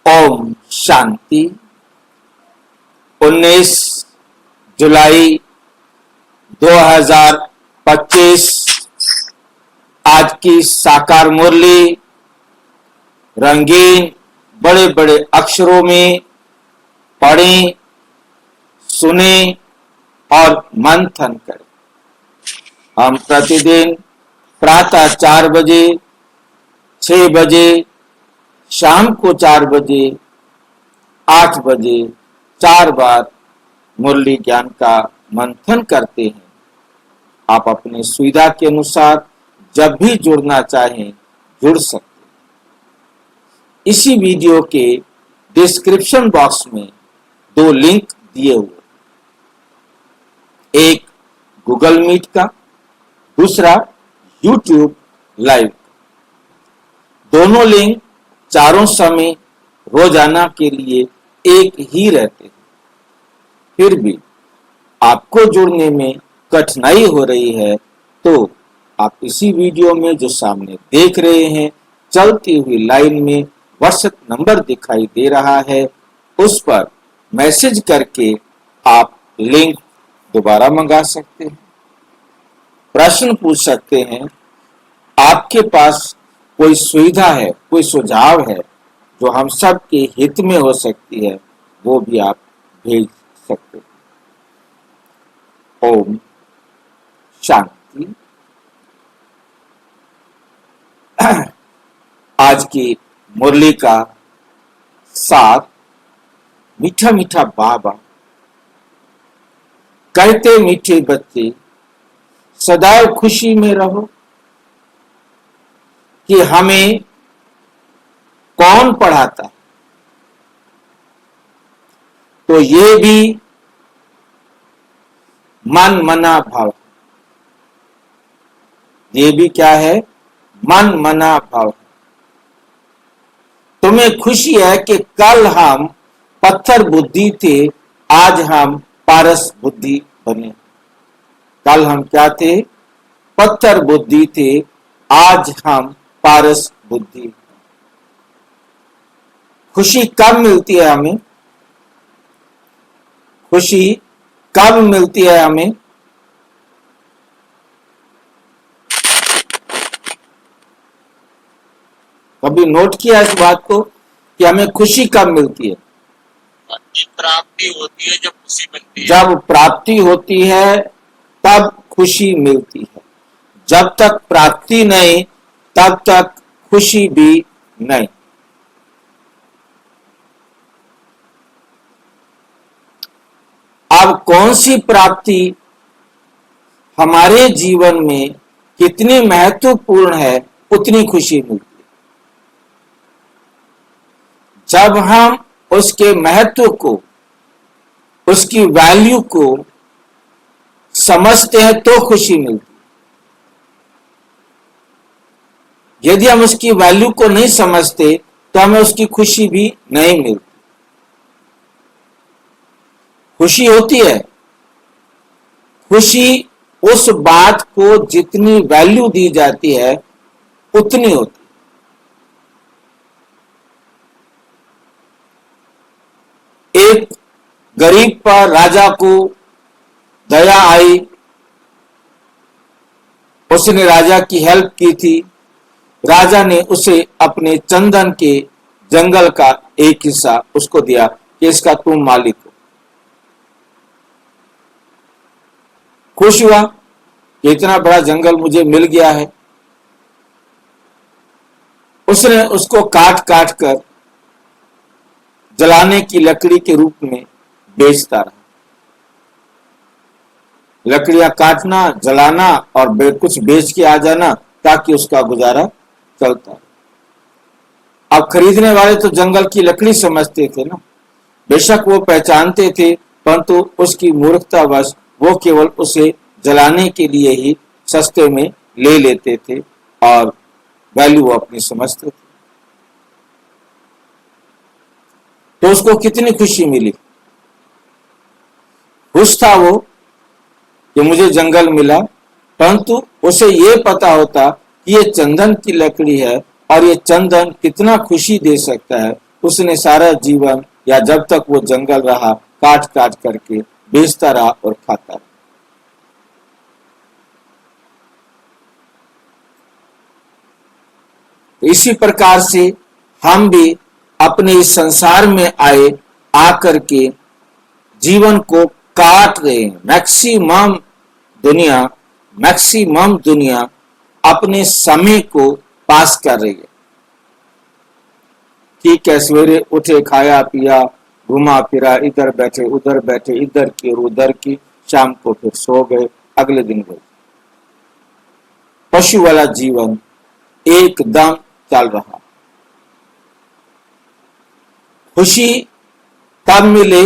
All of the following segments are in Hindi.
ओम शांति। 19 जुलाई 2025 आज की साकार मुरली रंगीन बड़े बड़े अक्षरों में पढ़ें, सुने और मंथन करें। हम प्रतिदिन प्रातः 4 बजे, 6 बजे, शाम को 4 बजे, 8 बजे 4 बार मुरली ज्ञान का मंथन करते हैं। आप अपनी सुविधा के अनुसार जब भी जुड़ना चाहें जुड़ सकते हैं। इसी वीडियो के डिस्क्रिप्शन बॉक्स में 2 लिंक दिए हुए, एक गूगल मीट का, दूसरा यूट्यूब लाइव। दोनों लिंक चारों समय रोजाना के लिए एक ही रहते हैं। फिर भी आपको जुड़ने में कठिनाई हो रही है तो आप इसी वीडियो में जो सामने देख रहे हैं चलती हुई लाइन में व्हाट्सएप नंबर दिखाई दे रहा है, उस पर मैसेज करके आप लिंक दोबारा मंगा सकते हैं, प्रश्न पूछ सकते हैं। आपके पास कोई सुविधा है, कोई सुझाव है जो हम सब के हित में हो सकती है, वो भी आप भेज सकते हैं। ओम शांति। आज की मुरली का सार, मीठा मीठा बाबा कहते मीठे बच्चे सदैव खुशी में रहो कि हमें कौन पढ़ाता है, तो ये भी मन मना भाव। ये भी क्या है? मन मना भाव। तुम्हें खुशी है कि कल हम पत्थर बुद्धि थे, आज हम पारस बुद्धि बने। कल हम क्या थे? पत्थर बुद्धि थे, आज हम पारस बुद्धि। खुशी कब मिलती है हमें? खुशी कब मिलती है हमें? कभी नोट किया इस बात को कि हमें खुशी कब मिलती है? प्राप्ति होती है जब खुशी मिलती है। जब प्राप्ति होती है तब खुशी मिलती है। जब तक प्राप्ति नहीं तब तक खुशी भी नहीं। अब कौन सी प्राप्ति हमारे जीवन में कितनी महत्वपूर्ण है, उतनी खुशी मिलती है। जब हम उसके महत्व को, उसकी वैल्यू को समझते हैं तो खुशी मिलती है। यदि हम उसकी वैल्यू को नहीं समझते तो हमें उसकी खुशी भी नहीं मिलती। खुशी होती है, खुशी उस बात को जितनी वैल्यू दी जाती है उतनी होती है। एक गरीब पर राजा को दया आई, उसने राजा की हेल्प की थी। राजा ने उसे अपने चंदन के जंगल का एक हिस्सा उसको दिया कि इसका तुम मालिक हो। खुश हुआ कि इतना बड़ा जंगल मुझे मिल गया है। उसने उसको काट काट कर जलाने की लकड़ी के रूप में बेचता रहा। लकड़ियां काटना, जलाना और कुछ बेच के आ जाना ताकि उसका गुजारा चलता रहे। अब खरीदने वाले तो जंगल की लकड़ी समझते थे ना, बेशक वो पहचानते थे, परंतु उसकी मूर्खतावश वो केवल उसे जलाने के लिए ही सस्ते में ले लेते थे और वैल्यू वो अपनी समझते थे। तो उसको कितनी खुशी मिली। खुश था वो कि मुझे जंगल मिला, परंतु उसे ये पता होता कि ये चंदन की लकड़ी है और ये चंदन कितना खुशी दे सकता है, उसने सारा जीवन या जब तक वो जंगल रहा काट काट करके बेचता रहा और खाता रहा। इसी प्रकार से हम भी अपने इस संसार में आए आकर के जीवन को काट रहे हैं। मैक्सिमम दुनिया अपने समय को पास कर रही है। ठीक है, सवेरे उठे, खाया पिया, घुमा फिरा, इधर बैठे इधर की और उधर की, शाम को फिर सो गए, अगले दिन गए। पशु वाला जीवन एकदम चल रहा। खुशी तब मिले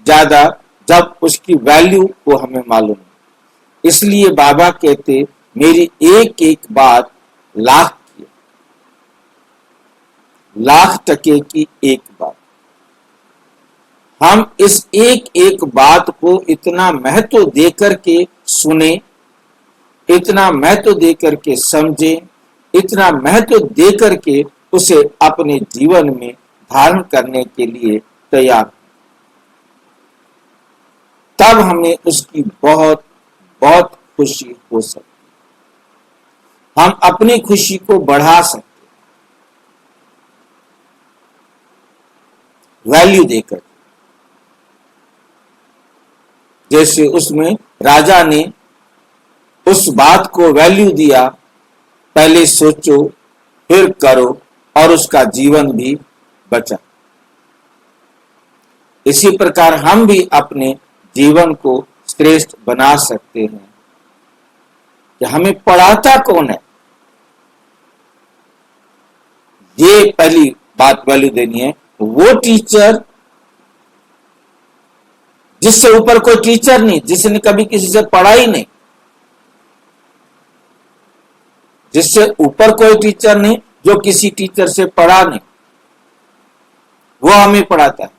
ज्यादा जब उसकी वैल्यू को हमें मालूम है। इसलिए बाबा कहते मेरी एक एक बात लाख टके की एक बात। हम इस एक एक बात को इतना महत्व देकर के सुने, इतना महत्व देकर के समझे, इतना महत्व देकर के उसे अपने जीवन में धारण करने के लिए तैयार, तब हमें उसकी बहुत बहुत खुशी हो सकती। हम अपनी खुशी को बढ़ा सकते वैल्यू देकर। जैसे उसमें राजा ने उस बात को वैल्यू दिया, पहले सोचो फिर करो, और उसका जीवन भी बचा। इसी प्रकार हम भी अपने जीवन को श्रेष्ठ बना सकते हैं कि हमें पढ़ाता कौन है, ये पहली बात वैल्यू देनी है। वो टीचर जिससे ऊपर कोई टीचर नहीं, जिसने कभी किसी से पढ़ा ही नहीं, जिससे ऊपर कोई टीचर नहीं, जो किसी टीचर से पढ़ा नहीं, वो हमें पढ़ाता है।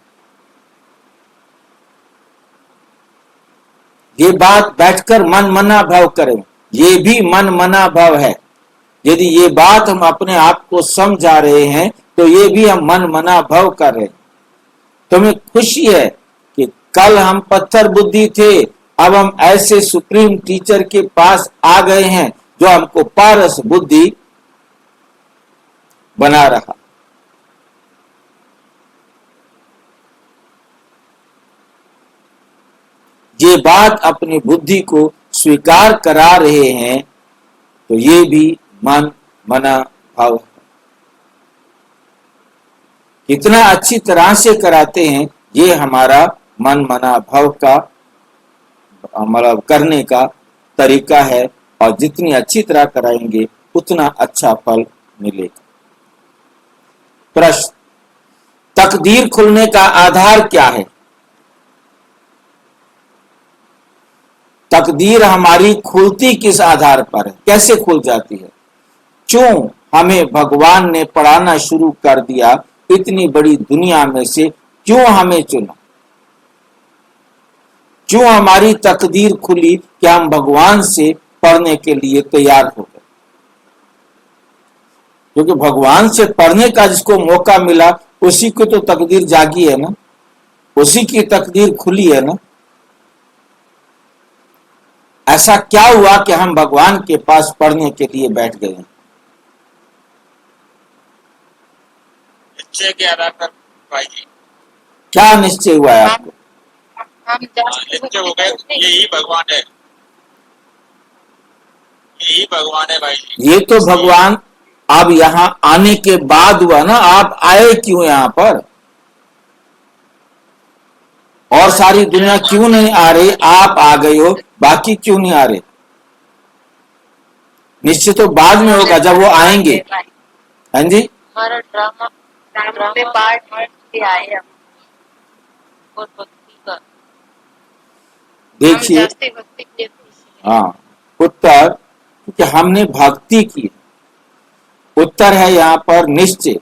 ये बात बैठकर मन मना भाव करें, ये भी मन मना भाव है। यदि ये बात हम अपने आप को समझा रहे हैं तो ये भी हम मन मना भाव कर रहे हैं। तुम्हें खुशी है कि कल हम पत्थर बुद्धि थे, अब हम ऐसे सुप्रीम टीचर के पास आ गए हैं जो हमको पारस बुद्धि बना रहा। ये बात अपनी बुद्धि को स्वीकार करा रहे हैं तो ये भी मन मना भाव है। कितना अच्छी तरह से कराते हैं, ये हमारा मन मना भाव का मतलब करने का तरीका है, और जितनी अच्छी तरह कराएंगे उतना अच्छा फल मिलेगा। प्रश्न, तकदीर खुलने का आधार क्या है? तकदीर हमारी खुलती किस आधार पर है, कैसे खुल जाती है? क्यों हमें भगवान ने पढ़ाना शुरू कर दिया? इतनी बड़ी दुनिया में से क्यों हमें चुना? क्यों हमारी तकदीर खुली कि हम भगवान से पढ़ने के लिए तैयार हो गए? क्योंकि भगवान से पढ़ने का जिसको मौका मिला उसी को तो तकदीर जागी है ना, उसी की तकदीर खुली है ना। ऐसा क्या हुआ कि हम भगवान के पास पढ़ने के लिए बैठ गए? निश्चय के आधार पर भाई जी। क्या निश्चय हुआ है आपको? निश्चय हो गए, यही भगवान है, यही भगवान है भाई जी। ये तो भगवान अब यहाँ आने के बाद हुआ ना। आप आए क्यों यहाँ पर? और सारी दुनिया क्यों नहीं आ रही? आप आ गए हो, बाकी क्यों नहीं आ रहे? निश्चित तो बाद में होगा जब वो आएंगे। हाँ जी, हमारा ड्रामा में पार्ट भी आए हम और भक्ति का देखिए, हम जास्ती भक्ति के हाँ उत्तर, क्योंकि हमने भक्ति की। उत्तर है यहाँ पर निश्चय।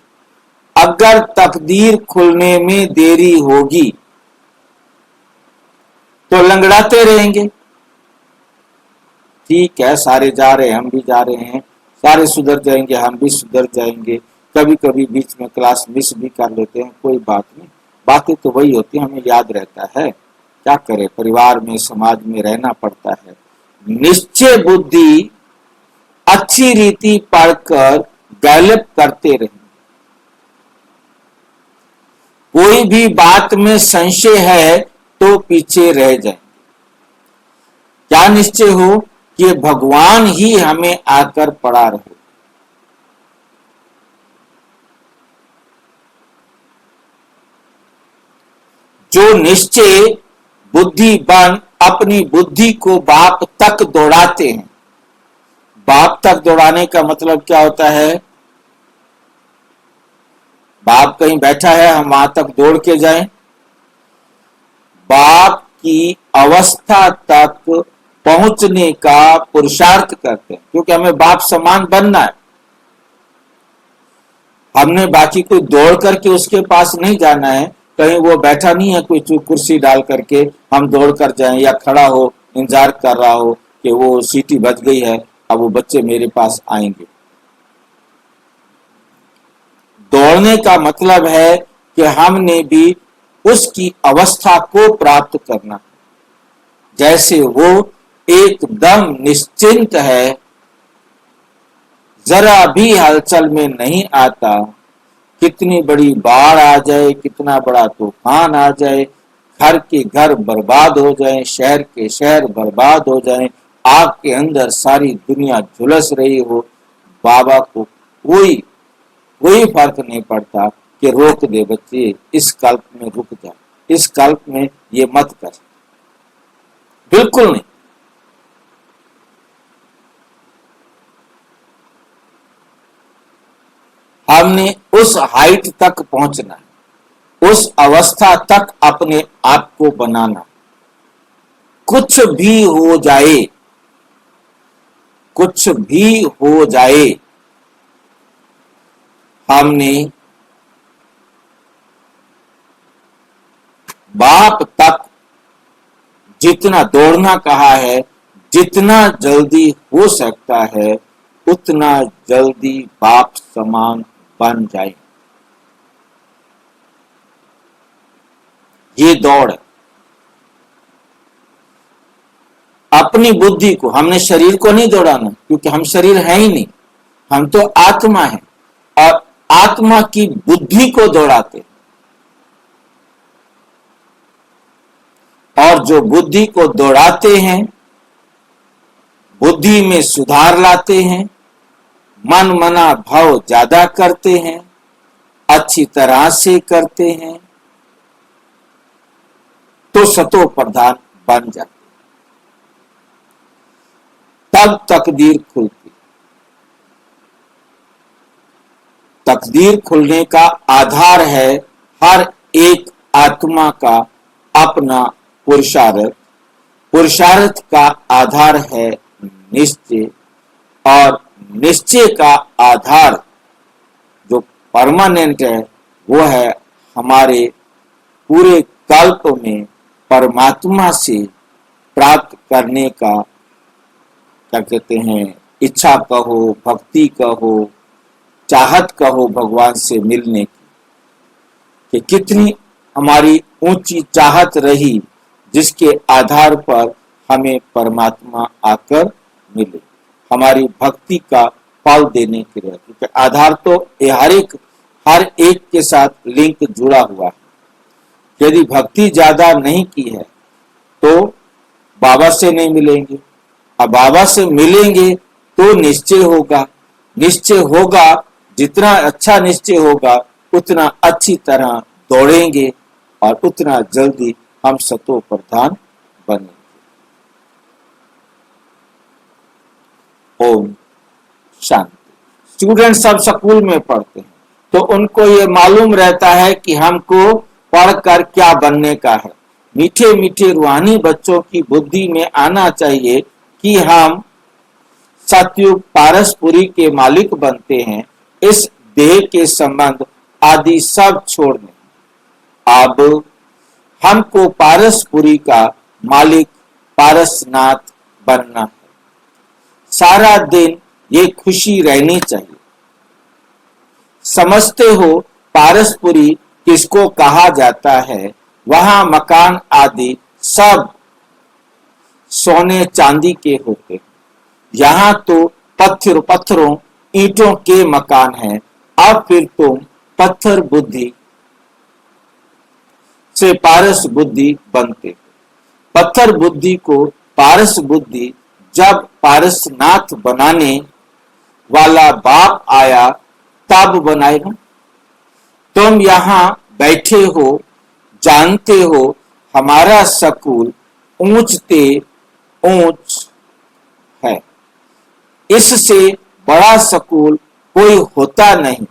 अगर तकदीर खुलने में देरी होगी तो लंगड़ाते रहेंगे। ठीक है, सारे जा रहे हैं, हम भी जा रहे हैं, सारे सुधर जाएंगे, हम भी सुधर जाएंगे, कभी कभी बीच में क्लास मिस भी कर लेते हैं, कोई बात नहीं, बातें तो वही होती है, हमें याद रहता है। क्या करें, परिवार में समाज में रहना पड़ता है। निश्चय बुद्धि अच्छी रीति पढ़कर डेवलप करते रहे। कोई भी बात में संशय है तो पीछे रह जाए। क्या निश्चय हो कि भगवान ही हमें आकर पड़ा रहे। जो निश्चय बुद्धिमान अपनी बुद्धि को बाप तक दौड़ाते हैं। बाप तक दौड़ाने का मतलब क्या होता है? बाप कहीं बैठा है, हम वहां तक दौड़ के जाएं? बाप की अवस्था तक पहुंचने का पुरुषार्थ करते हैं, क्योंकि हमें बाप समान बनना है। हमने बाकी कोई दौड़ करके उसके पास नहीं जाना है, कहीं वो बैठा नहीं है कोई कुर्सी डाल करके हम दौड़ कर जाएं, या खड़ा हो इंतजार कर रहा हो कि वो सीटी बज गई है, अब वो बच्चे मेरे पास आएंगे। दौड़ने का मतलब है कि हमने भी उसकी अवस्था को प्राप्त करना। जैसे वो एकदम निश्चिंत है, जरा भी हलचल में नहीं आता, कितनी बड़ी बाढ़ आ जाए, कितना बड़ा तूफान आ जाए, घर के घर बर्बाद हो जाए, शहर के शहर बर्बाद हो जाए, आग के अंदर सारी दुनिया झुलस रही हो, बाबा को कोई फर्क नहीं पड़ता कि रोक दे बच्चे, इस कल्प में रुक जा, इस कल्प में ये मत कर, बिल्कुल नहीं। हमने उस हाइट तक पहुंचना है, उस अवस्था तक अपने आप को बनाना। कुछ भी हो जाए, कुछ भी हो जाए, हमने बाप तक जितना दौड़ना कहा है, जितना जल्दी हो सकता है उतना जल्दी बाप समान बन जाए। ये दौड़ है। अपनी बुद्धि को, हमने शरीर को नहीं दौड़ाना, क्योंकि हम शरीर है ही नहीं, हम तो आत्मा है, और आत्मा की बुद्धि को दौड़ाते। और जो बुद्धि को दौड़ाते हैं, बुद्धि में सुधार लाते हैं, मन मना भाव ज्यादा करते हैं, अच्छी तरह से करते हैं, तो सतो प्रधान बन जाते, तब तकदीर खुलती। तकदीर खुलने का आधार है हर एक आत्मा का अपना पुरुषार्थ। पुरुषार्थ का आधार है निश्चय, और निश्चय का आधार जो परमानेंट है वो है हमारे पूरे कल्प में परमात्मा से प्राप्त करने का, क्या कहते हैं, इच्छा कहो, भक्ति कहो, चाहत कहो, भगवान से मिलने की। कि कितनी हमारी ऊंची चाहत रही जिसके आधार पर हमें परमात्मा आकर मिले, हमारी भक्ति का फल देने के लिए। क्योंकि आधार तो हर एक के साथ लिंक जुड़ा हुआ है। यदि भक्ति ज्यादा नहीं की है तो बाबा से नहीं मिलेंगे, अब बाबा से मिलेंगे तो निश्चय होगा। निश्चय होगा, जितना अच्छा निश्चय होगा उतना अच्छी तरह दौड़ेंगे और उतना जल्दी हम सतो प्रधान बनेंगे। ओम शांति। स्टूडेंट सब स्कूल में पढ़ते हैं तो उनको ये मालूम रहता है कि हमको पढ़कर क्या बनने का है। मीठे मीठे रूहानी बच्चों की बुद्धि में आना चाहिए कि हम सतयुग पारसपुरी के मालिक बनते हैं, इस देह के संबंध आदि सब छोड़ दें। अब हमको पारसपुरी का मालिक पारसनाथ बनना है। सारा दिन ये खुशी रहनी चाहिए। समझते हो पारसपुरी किसको कहा जाता है। वहां मकान आदि सब सोने चांदी के होते, यहाँ तो पत्थरों ईंटों के मकान हैं। अब फिर तुम पत्थर बुद्धि से पारस बुद्धि बनते। पत्थर बुद्धि को पारस बुद्धि जब पारसनाथ बनाने वाला बाप आया तब बनाएगा। तुम यहाँ बैठे हो, जानते हो हमारा स्कूल ऊंचते ऊंच है, इससे बड़ा स्कूल कोई होता नहीं।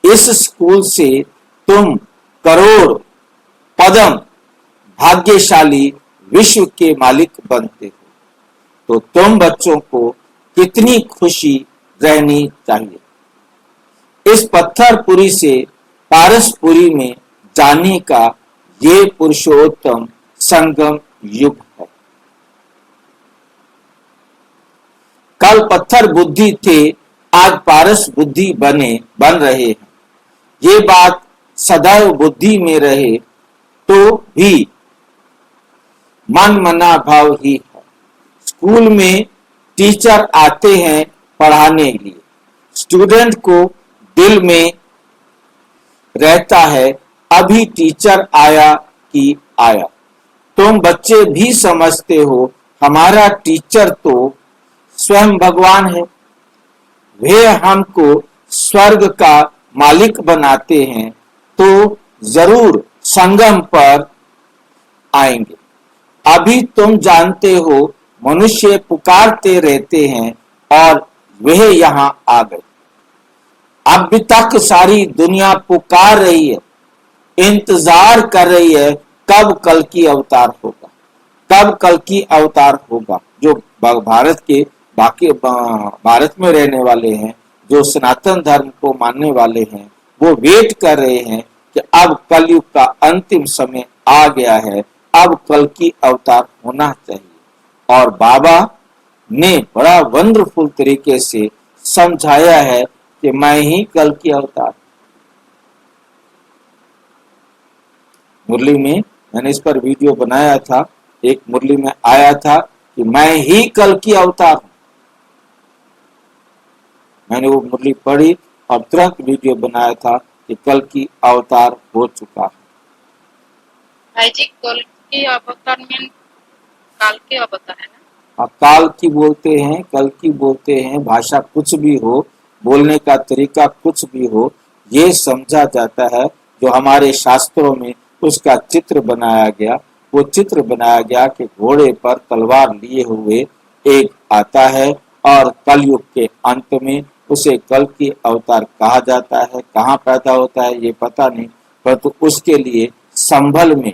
इस स्कूल से तुम करोड़ पदम भाग्यशाली विश्व के मालिक बनते हो। तो तुम बच्चों को कितनी खुशी रहनी चाहिए। इस पत्थरपुरी से पारसपुरी में जाने का ये पुरुषोत्तम संगम युग है। कल पत्थर बुद्धि थे, आज पारस बुद्धि बन रहे हैं। ये बात सदैव बुद्धि में रहे तो भी मन मना भाव ही है। स्कूल में टीचर आते हैं पढ़ाने के लिए, स्टूडेंट को दिल में रहता है अभी टीचर आया कि आया। तुम बच्चे भी समझते हो हमारा टीचर तो स्वयं भगवान है, वे हमको स्वर्ग का मालिक बनाते हैं तो जरूर संगम पर आएंगे। अभी तुम जानते हो मनुष्य पुकारते रहते हैं और वह यहाँ आ गए। अब तक सारी दुनिया पुकार रही है, इंतजार कर रही है कब कल की अवतार होगा, कब कल की अवतार होगा। जो भारत के बाकी भारत में रहने वाले हैं, जो सनातन धर्म को मानने वाले हैं, वो वेट कर रहे हैं कि अब कलयुग का अंतिम समय आ गया है, अब कल की अवतार होना चाहिए। और बाबा ने बड़ा वंडरफुल तरीके से समझाया है कि मैं ही कल की अवतार। मुरली में मैंने इस पर वीडियो बनाया था, एक मुरली में आया था कि मैं ही कल की अवतार हूं। मैंने वो मुरली पढ़ी और तुरंत वीडियो बनाया था कि कल की अवतार हो चुका है। भाई जी, कल की अवतार में काल के अवतार है ना? काल की बोलते हैं, कल की बोलते हैं, भाषा कुछ भी हो, बोलने का तरीका कुछ भी हो, ये समझा जाता है। जो हमारे शास्त्रों में उसका चित्र बनाया गया, वो चित्र बनाया गया कि घोड़े पर तलवार लिए हुए एक आता है और कलयुग के अंत में उसे कल की अवतार कहा जाता है। कहाँ पैदा होता है ये पता नहीं, परंतु उसके लिए संभल में,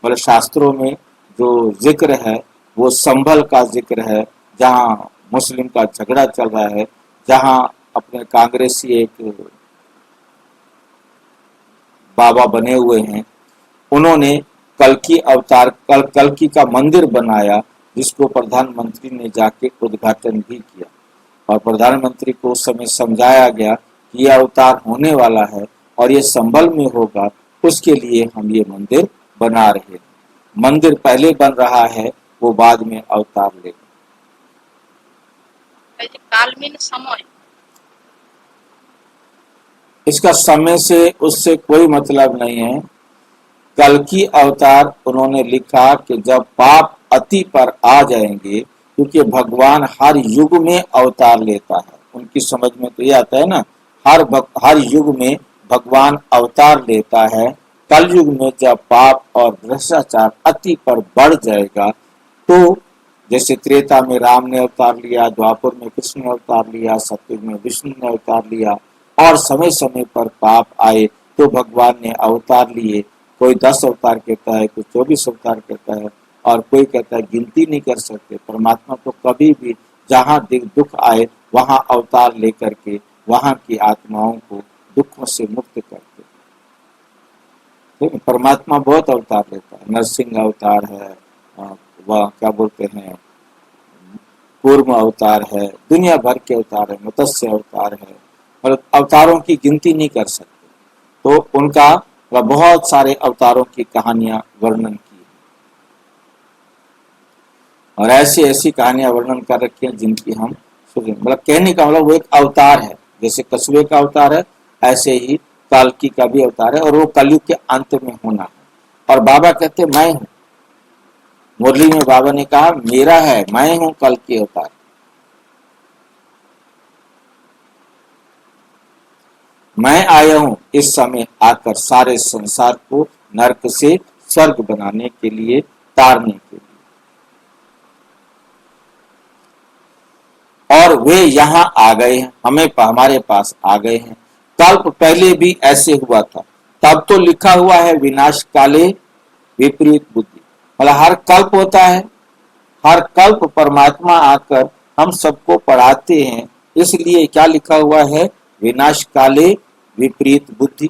मतलब शास्त्रों में जो जिक्र है वो संभल का जिक्र है, जहाँ मुस्लिम का झगड़ा चल रहा है, जहाँ अपने कांग्रेसी एक बाबा बने हुए हैं, उन्होंने कल की अवतार कल की का मंदिर बनाया, जिसको प्रधानमंत्री ने जाके उद्घाटन भी किया। और प्रधानमंत्री को उस समय समझाया गया कि यह अवतार होने वाला है और ये संभल में होगा, उसके लिए हम ये मंदिर बना रहे हैं। मंदिर पहले बन रहा है, वो बाद में अवतार लेगा। काल में समय, इसका समय से उससे कोई मतलब नहीं है। कल की अवतार उन्होंने लिखा कि जब पाप अति पर आ जाएंगे, क्योंकि भगवान हर युग में अवतार लेता है। उनकी समझ में तो ये आता है ना, हर युग में भगवान अवतार लेता है। कल युग में जब पाप और भ्रष्टाचार अति पर बढ़ जाएगा, तो जैसे त्रेता में राम ने अवतार लिया, द्वापर में कृष्ण ने अवतार लिया, सतयुग में विष्णु ने अवतार लिया, और समय समय पर पाप आए तो भगवान ने अवतार लिए। कोई 10 अवतार कहता है, कोई 24 अवतार कहता है, और कोई कहता है गिनती नहीं कर सकते। परमात्मा तो कभी भी जहाँ दुख आए वहां अवतार लेकर के वहां की आत्माओं को दुखों से मुक्त करते। तो परमात्मा बहुत अवतार लेता है, नरसिंह अवतार है, वह क्या बोलते हैं कूर्म अवतार है, दुनिया भर के अवतार है, मत्स्य अवतार है, मतलब अवतारों की गिनती नहीं कर सकते। तो उनका बहुत सारे अवतारों की कहानियां वर्णन की है और ऐसी ऐसी कहानियां वर्णन कर रखी हैं जिनकी हम सुने। मतलब कहने का मतलब वो एक अवतार है, जैसे कछुए का अवतार है ऐसे ही कल्कि का भी अवतार है और वो कलयुग के अंत में होना है। और बाबा कहते मैं हूं, मुरली में बाबा ने कहा मेरा है, मैं हूं कल्कि अवतार। मैं आया हूं इस समय आकर सारे संसार को नरक से स्वर्ग बनाने के लिए, तारने के लिए। और वे यहाँ आ गए हैं, हमारे पास आ गए हैं। कल्प पहले भी ऐसे हुआ था, तब तो लिखा हुआ है विनाश काले विपरीत बुद्धि। मतलब हर कल्प होता है, हर कल्प परमात्मा आकर हम सबको पढ़ाते हैं, इसलिए क्या लिखा हुआ है विनाश काले विपरीत बुद्धि,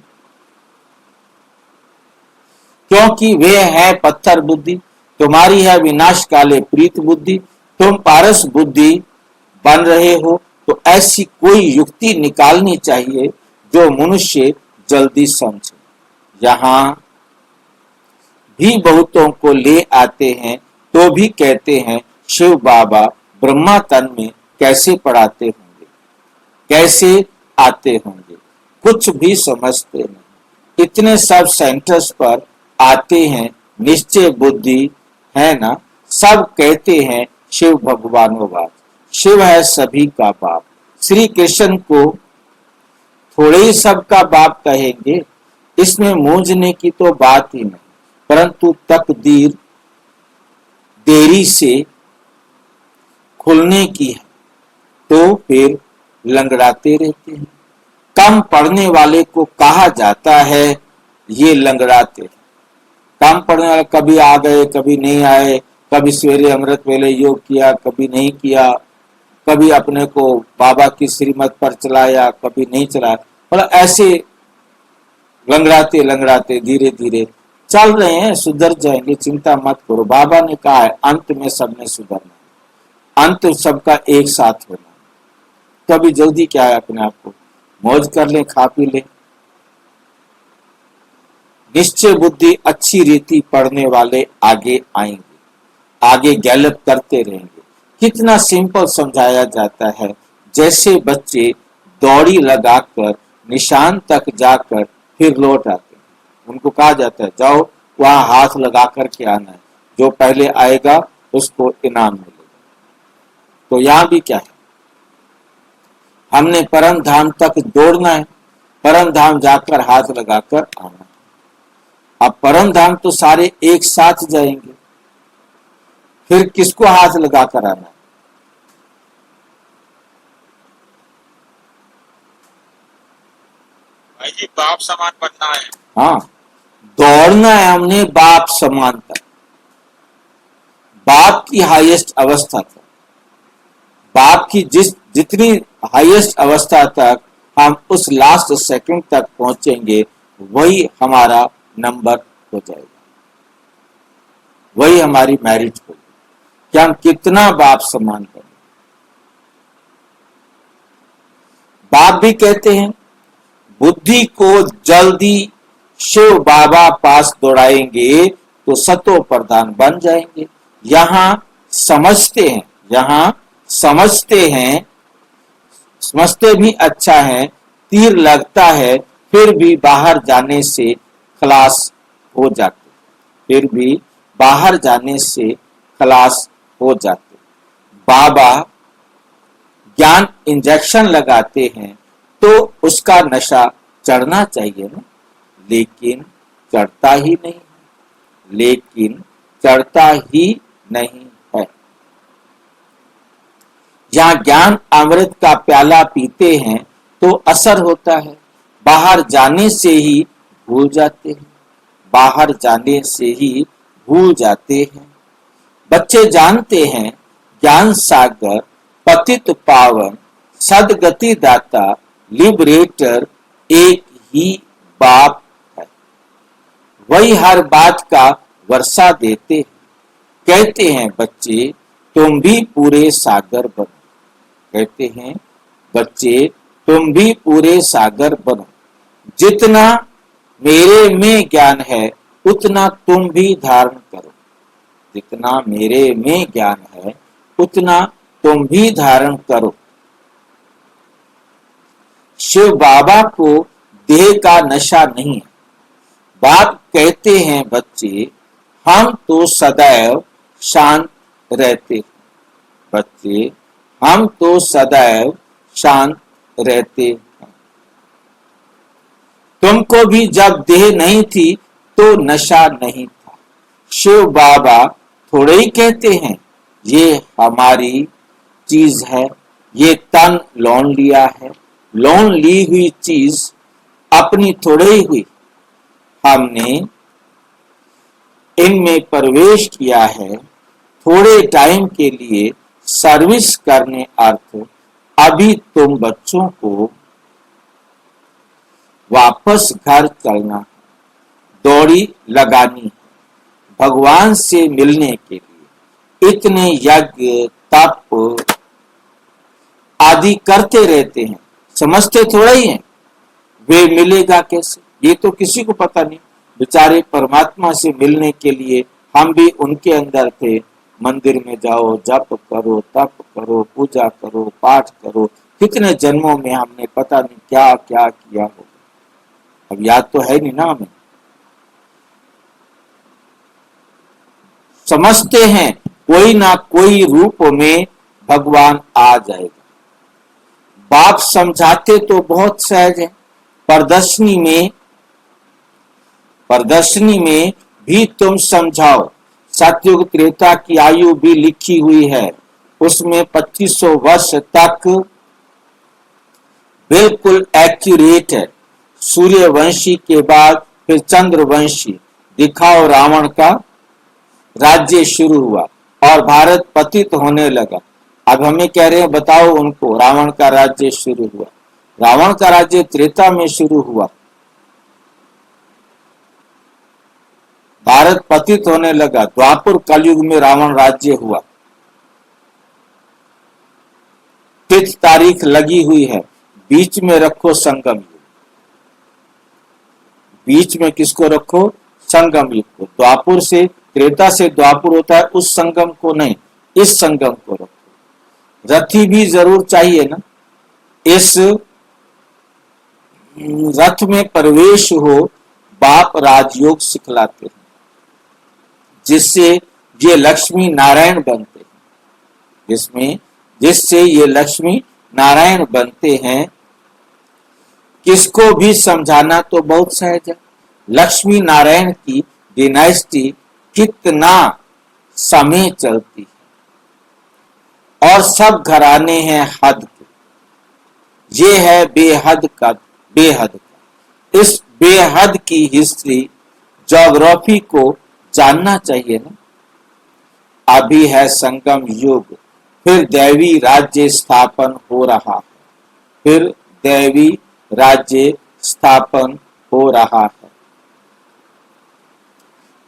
क्योंकि वे है पत्थर बुद्धि, तुम्हारी है विनाश काले प्रीत बुद्धि, तुम पारस बुद्धि बन रहे हो। तो ऐसी कोई युक्ति निकालनी चाहिए जो मनुष्य जल्दी समझे। यहां भी बहुतों को ले आते हैं तो भी कहते हैं शिव बाबा ब्रह्मा तन में कैसे पढ़ाते होंगे, कैसे आते होंगे, कुछ भी समझते नहीं। इतने सब सेंटर्स पर आते हैं, निश्चय बुद्धि है ना, सब कहते हैं शिव भगवानोवाद, शिव है सभी का बाप। श्री कृष्ण को थोड़े ही सबका बाप कहेंगे, इसमें मूंझने की तो बात ही नहीं, परंतु तकदीर देरी से खुलने की है तो फिर लंगड़ाते रहते हैं। कम पढ़ने वाले को कहा जाता है ये लंगड़ाते। कम पढ़ने वाले कभी आ गए कभी नहीं आए, कभी सवेरे अमृत वेले योग किया कभी नहीं किया, कभी अपने को बाबा की श्रीमत पर चलाया कभी नहीं चलाया। मतलब ऐसे लंगड़ाते लंगड़ाते धीरे धीरे चल रहे हैं, सुधर जाएंगे, चिंता मत करो। बाबा ने कहा है अंत में सबने सुधरना, अंत सबका एक साथ होना। कभी जल्दी क्या है, अपने आप को मौज कर ले, खा पी ले। निश्चय बुद्धि अच्छी रीति पढ़ने वाले आगे आएंगे, आगे गैलप करते रहेंगे। कितना सिंपल समझाया जाता है, जैसे बच्चे दौड़ी लगाकर निशान तक जाकर फिर लौट आते हैं। उनको कहा जाता है जाओ वहां हाथ लगा कर के आना है, जो पहले आएगा उसको इनाम मिलेगा। तो यहां भी क्या है, हमने परम धाम तक दौड़ना है, परम धाम जाकर हाथ लगाकर आना है। अब परम धाम तो सारे एक साथ जाएंगे, फिर किसको हाथ लगाकर आना है? भाई जी बाप समान बनना है। हाँ, दौड़ना है हमने बाप समान तक, बाप की हाईएस्ट अवस्था तक। बाप की जितनी हाईएस्ट अवस्था तक हम उस लास्ट सेकंड तक पहुंचेंगे, वही हमारा नंबर हो जाएगा, वही हमारी मैरिट होगी कि हम कितना बाप समान करें। बाप भी कहते हैं बुद्धि को जल्दी शिव बाबा पास दौड़ाएंगे तो सतो प्रधान बन जाएंगे। यहां समझते हैं, यहां समझते भी अच्छा है, तीर लगता है फिर भी बाहर जाने से खलास हो जाते, फिर भी बाहर जाने से खलास हो जाते। बाबा ज्ञान इंजेक्शन लगाते हैं तो उसका नशा चढ़ना चाहिए ना, लेकिन चढ़ता ही नहीं, लेकिन चढ़ता ही नहीं है। जहां ज्ञान अमृत का प्याला पीते हैं तो असर होता है, बाहर जाने से ही भूल जाते हैं, बाहर जाने से ही भूल जाते हैं। बच्चे जानते हैं ज्ञान सागर पतित पावन सदगति दाता लिबरेटर एक ही बाप है, वही हर बात का वर्षा देते हैं। कहते हैं बच्चे तुम भी पूरे सागर बनो, कहते हैं बच्चे तुम भी पूरे सागर बनो। जितना मेरे में ज्ञान है उतना तुम भी धारण करो। जितना मेरे में ज्ञान है उतना तुम भी धारण करो। शिव बाबा को देह का नशा नहीं है। बाप कहते हैं बच्चे हम तो सदैव शांत रहते। बच्चे हम तो सदैव शांत रहते हैं। तुमको भी जब देह नहीं थी तो नशा नहीं था। शिव बाबा थोड़े ही कहते हैं ये हमारी चीज है, ये तन लोन लिया है। लोन ली हुई चीज अपनी थोड़े ही हुई। हमने इनमें प्रवेश किया है थोड़े टाइम के लिए सर्विस करने अर्थ। अभी तुम बच्चों को वापस घर चलना है, दौड़ी लगानी है भगवान से मिलने के लिए। इतने यज्ञ तप आदि करते रहते हैं, समझते थोड़ा ही हैं वे मिलेगा कैसे, ये तो किसी को पता नहीं। बेचारे परमात्मा से मिलने के लिए हम भी उनके अंदर थे। मंदिर में जाओ, जप करो, तप करो, पूजा करो, पाठ करो। कितने जन्मों में हमने पता नहीं क्या क्या किया होगा, अब याद तो है नहीं ना हमें। समझते हैं कोई ना कोई रूप में भगवान आ जाएगा। बाप समझाते तो बहुत सहज है। प्रदर्शनी में भी तुम समझाओ। सतयुग त्रेता की आयु भी लिखी हुई है, उसमें 2500 वर्ष तक बिल्कुल एक्यूरेट है। सूर्यवंशी के बाद फिर चंद्रवंशी। दिखाओ रावण का राज्य शुरू हुआ और भारत पतित होने लगा। अब हमें कह रहे हैं बताओ उनको रावण का राज्य शुरू हुआ। रावण का राज्य त्रेता में शुरू हुआ, भारत पतित होने लगा। द्वापर कलयुग में रावण राज्य हुआ। तिथि तारीख लगी हुई है, बीच में रखो संगम युग। बीच में किसको रखो? संगम युग को। द्वापर से त्रेता से द्वापर होता है, उस संगम को नहीं, इस संगम को रखो। रथी भी जरूर चाहिए ना, इस रथ में प्रवेश हो। बाप राजयोग सिखलाते हैं जिससे ये लक्ष्मी नारायण बनते हैं, जिससे ये लक्ष्मी नारायण बनते हैं। किसको भी समझाना तो बहुत सहज है। लक्ष्मी नारायण की डिनाइस्टी कितना समय चलती है और सब घराने हैं हद के। ये है बेहद का। इस बेहद की हिस्ट्री ज्योग्राफी को जानना चाहिए ना। अभी है संगम युग, फिर दैवी राज्य स्थापन हो रहा है। फिर दैवी राज्य स्थापन हो रहा है।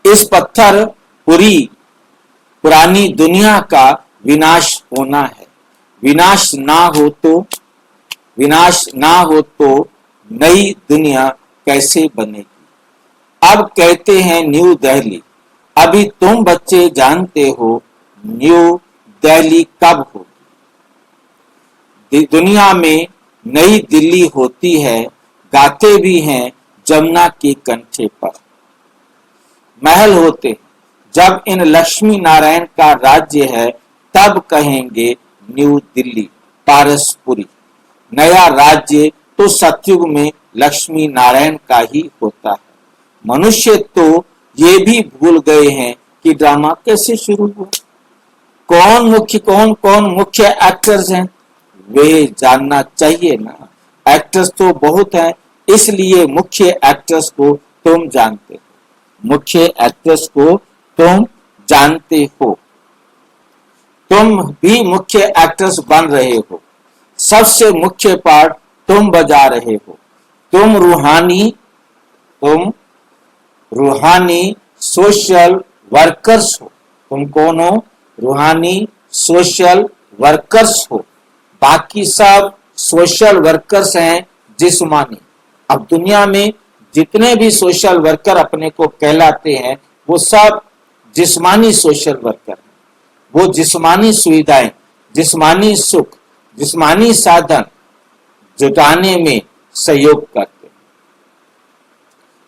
इस पत्थर पुरानी दुनिया का विनाश होना है। विनाश ना हो तो नई दुनिया कैसे बनेगी। अब कहते हैं न्यू दिल्ली। अभी तुम बच्चे जानते हो न्यू दिल्ली कब होगी। दुनिया में नई दिल्ली होती है, गाते भी हैं जमुना के कंठे पर। महल होते जब इन लक्ष्मी नारायण का राज्य है, तब कहेंगे न्यू दिल्ली, पारसपुरी। नया राज्य तो सतयुग में लक्ष्मी नारायण का ही होता है। मनुष्य तो ये भी भूल गए हैं कि ड्रामा कैसे शुरू हुआ, कौन मुख्य एक्टर्स हैं, वे जानना चाहिए ना। एक्टर्स तो बहुत हैं, इसलिए मुख्य एक्टर्स को तुम जानते हो। मुख्य एक्टर्स को तुम जानते हो। तुम भी मुख्य एक्टर्स बन रहे हो। सबसे मुख्य पार्ट तुम बजा रहे हो। तुम रूहानी सोशल वर्कर्स हो। तुम कौन हो? रूहानी सोशल वर्कर्स हो। बाकी सब सोशल वर्कर्स हैं जिस्मानी। अब दुनिया में जितने भी सोशल वर्कर अपने को कहलाते हैं वो सब जिस्मानी सोशल वर्कर हैं। वो जिस्मानी सुविधाएं, जिस्मानी सुख, जिस्मानी साधन जुटाने में सहयोग करते हैं।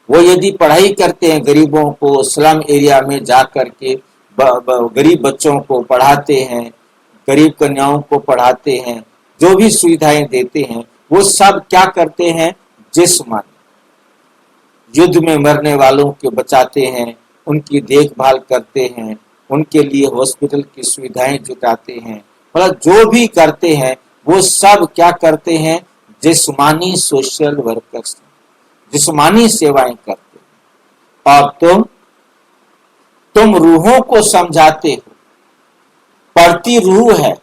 वो यदि पढ़ाई करते हैं, गरीबों को स्लम एरिया में जा करके गरीब बच्चों को पढ़ाते हैं, गरीब कन्याओं को पढ़ाते हैं, जो भी सुविधाएं देते हैं, वो सब क्या करते हैं? जिस्मानी। युद्ध में मरने वालों को बचाते हैं, उनकी देखभाल करते हैं, उनके लिए हॉस्पिटल की सुविधाएं जुटाते हैं, मतलब जो भी करते हैं वो सब क्या करते हैं? जिस्मानी सोशल वर्कर्स, जिस्मानी सेवाएं करते हैं। और तुम रूहों को समझाते हो। पढ़ती रूह है,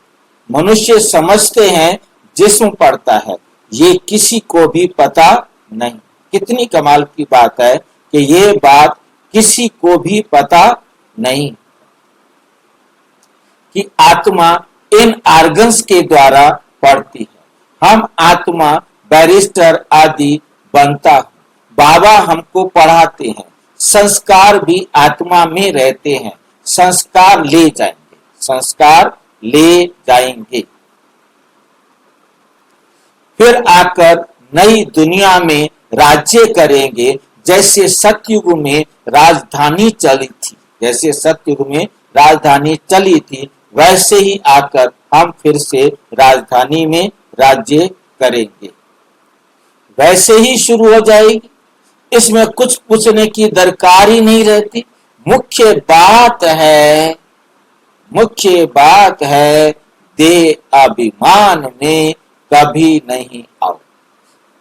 मनुष्य समझते हैं जिस्म पढ़ता है, ये किसी को भी पता नहीं। कितनी कमाल की बात है कि ये बात किसी को भी पता नहीं कि आत्मा इन ऑर्गन्स के द्वारा पढ़ती है। हम आत्मा बैरिस्टर आदि बनता, बाबा हमको पढ़ाते हैं, संस्कार भी आत्मा में रहते हैं, संस्कार ले जाएंगे, संस्कार ले जाएंगे। फिर आकर नई दुनिया में राज्य करेंगे, जैसे सतयुग में राजधानी चली थी, जैसे सतयुग में राजधानी चली थी, वैसे ही आकर हम फिर से राजधानी में राज्य करेंगे। वैसे ही शुरू हो जाएगी, इसमें कुछ पूछने की दरकार ही नहीं रहती। मुख्य बात है दे अभिमान में कभी नहीं आओ।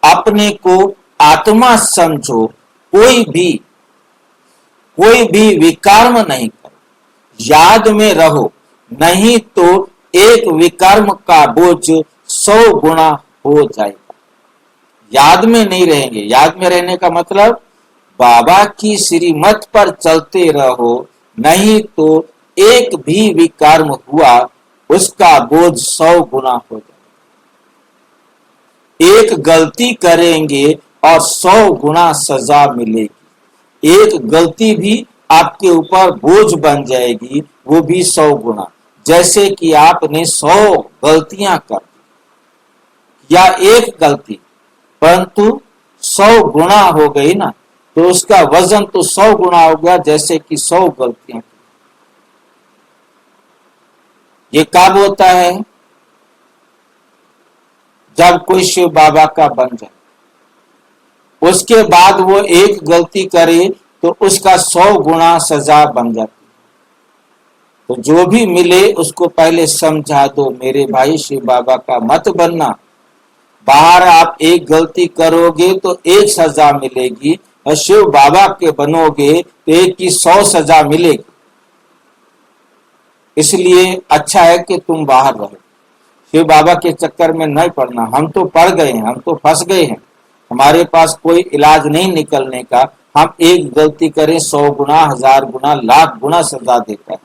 अपने को आत्मा समझो, कोई भी विकर्म नहीं करो, याद में रहो, नहीं तो एक विकर्म का बोझ 100 गुना हो जाएगा। याद में नहीं रहेंगे। याद में रहने का मतलब बाबा की श्रीमत पर चलते रहो, नहीं तो एक भी विकर्म हुआ उसका बोझ 100 गुना हो जाएगा। एक गलती करेंगे और 100 गुना सजा मिलेगी। एक गलती भी आपके ऊपर बोझ बन जाएगी, वो भी 100 गुना। जैसे कि आपने 100 गलतियां कर दी या एक गलती, परंतु 100 गुना हो गई ना, तो उसका वजन तो 100 गुना हो गया, जैसे कि 100 गलतियां। ये कब होता है? जब कोई शिव बाबा का बन जाए, उसके बाद वो एक गलती करे तो उसका 100 गुना सजा बन जाती। तो जो भी मिले उसको पहले समझा दो, मेरे भाई शिव बाबा का मत बनना। बाहर आप एक गलती करोगे तो एक सजा मिलेगी, और शिव बाबा के बनोगे तो एक की 100 सजा मिलेगी। इसलिए अच्छा है कि तुम बाहर रहो, शिव बाबा के चक्कर में नहीं पड़ना। हम तो पड़ गए हैं, हम तो फंस गए हैं, हमारे पास कोई इलाज नहीं निकलने का। हम एक गलती करें 100 गुना, 1000 गुना, लाख गुना सजा देता है।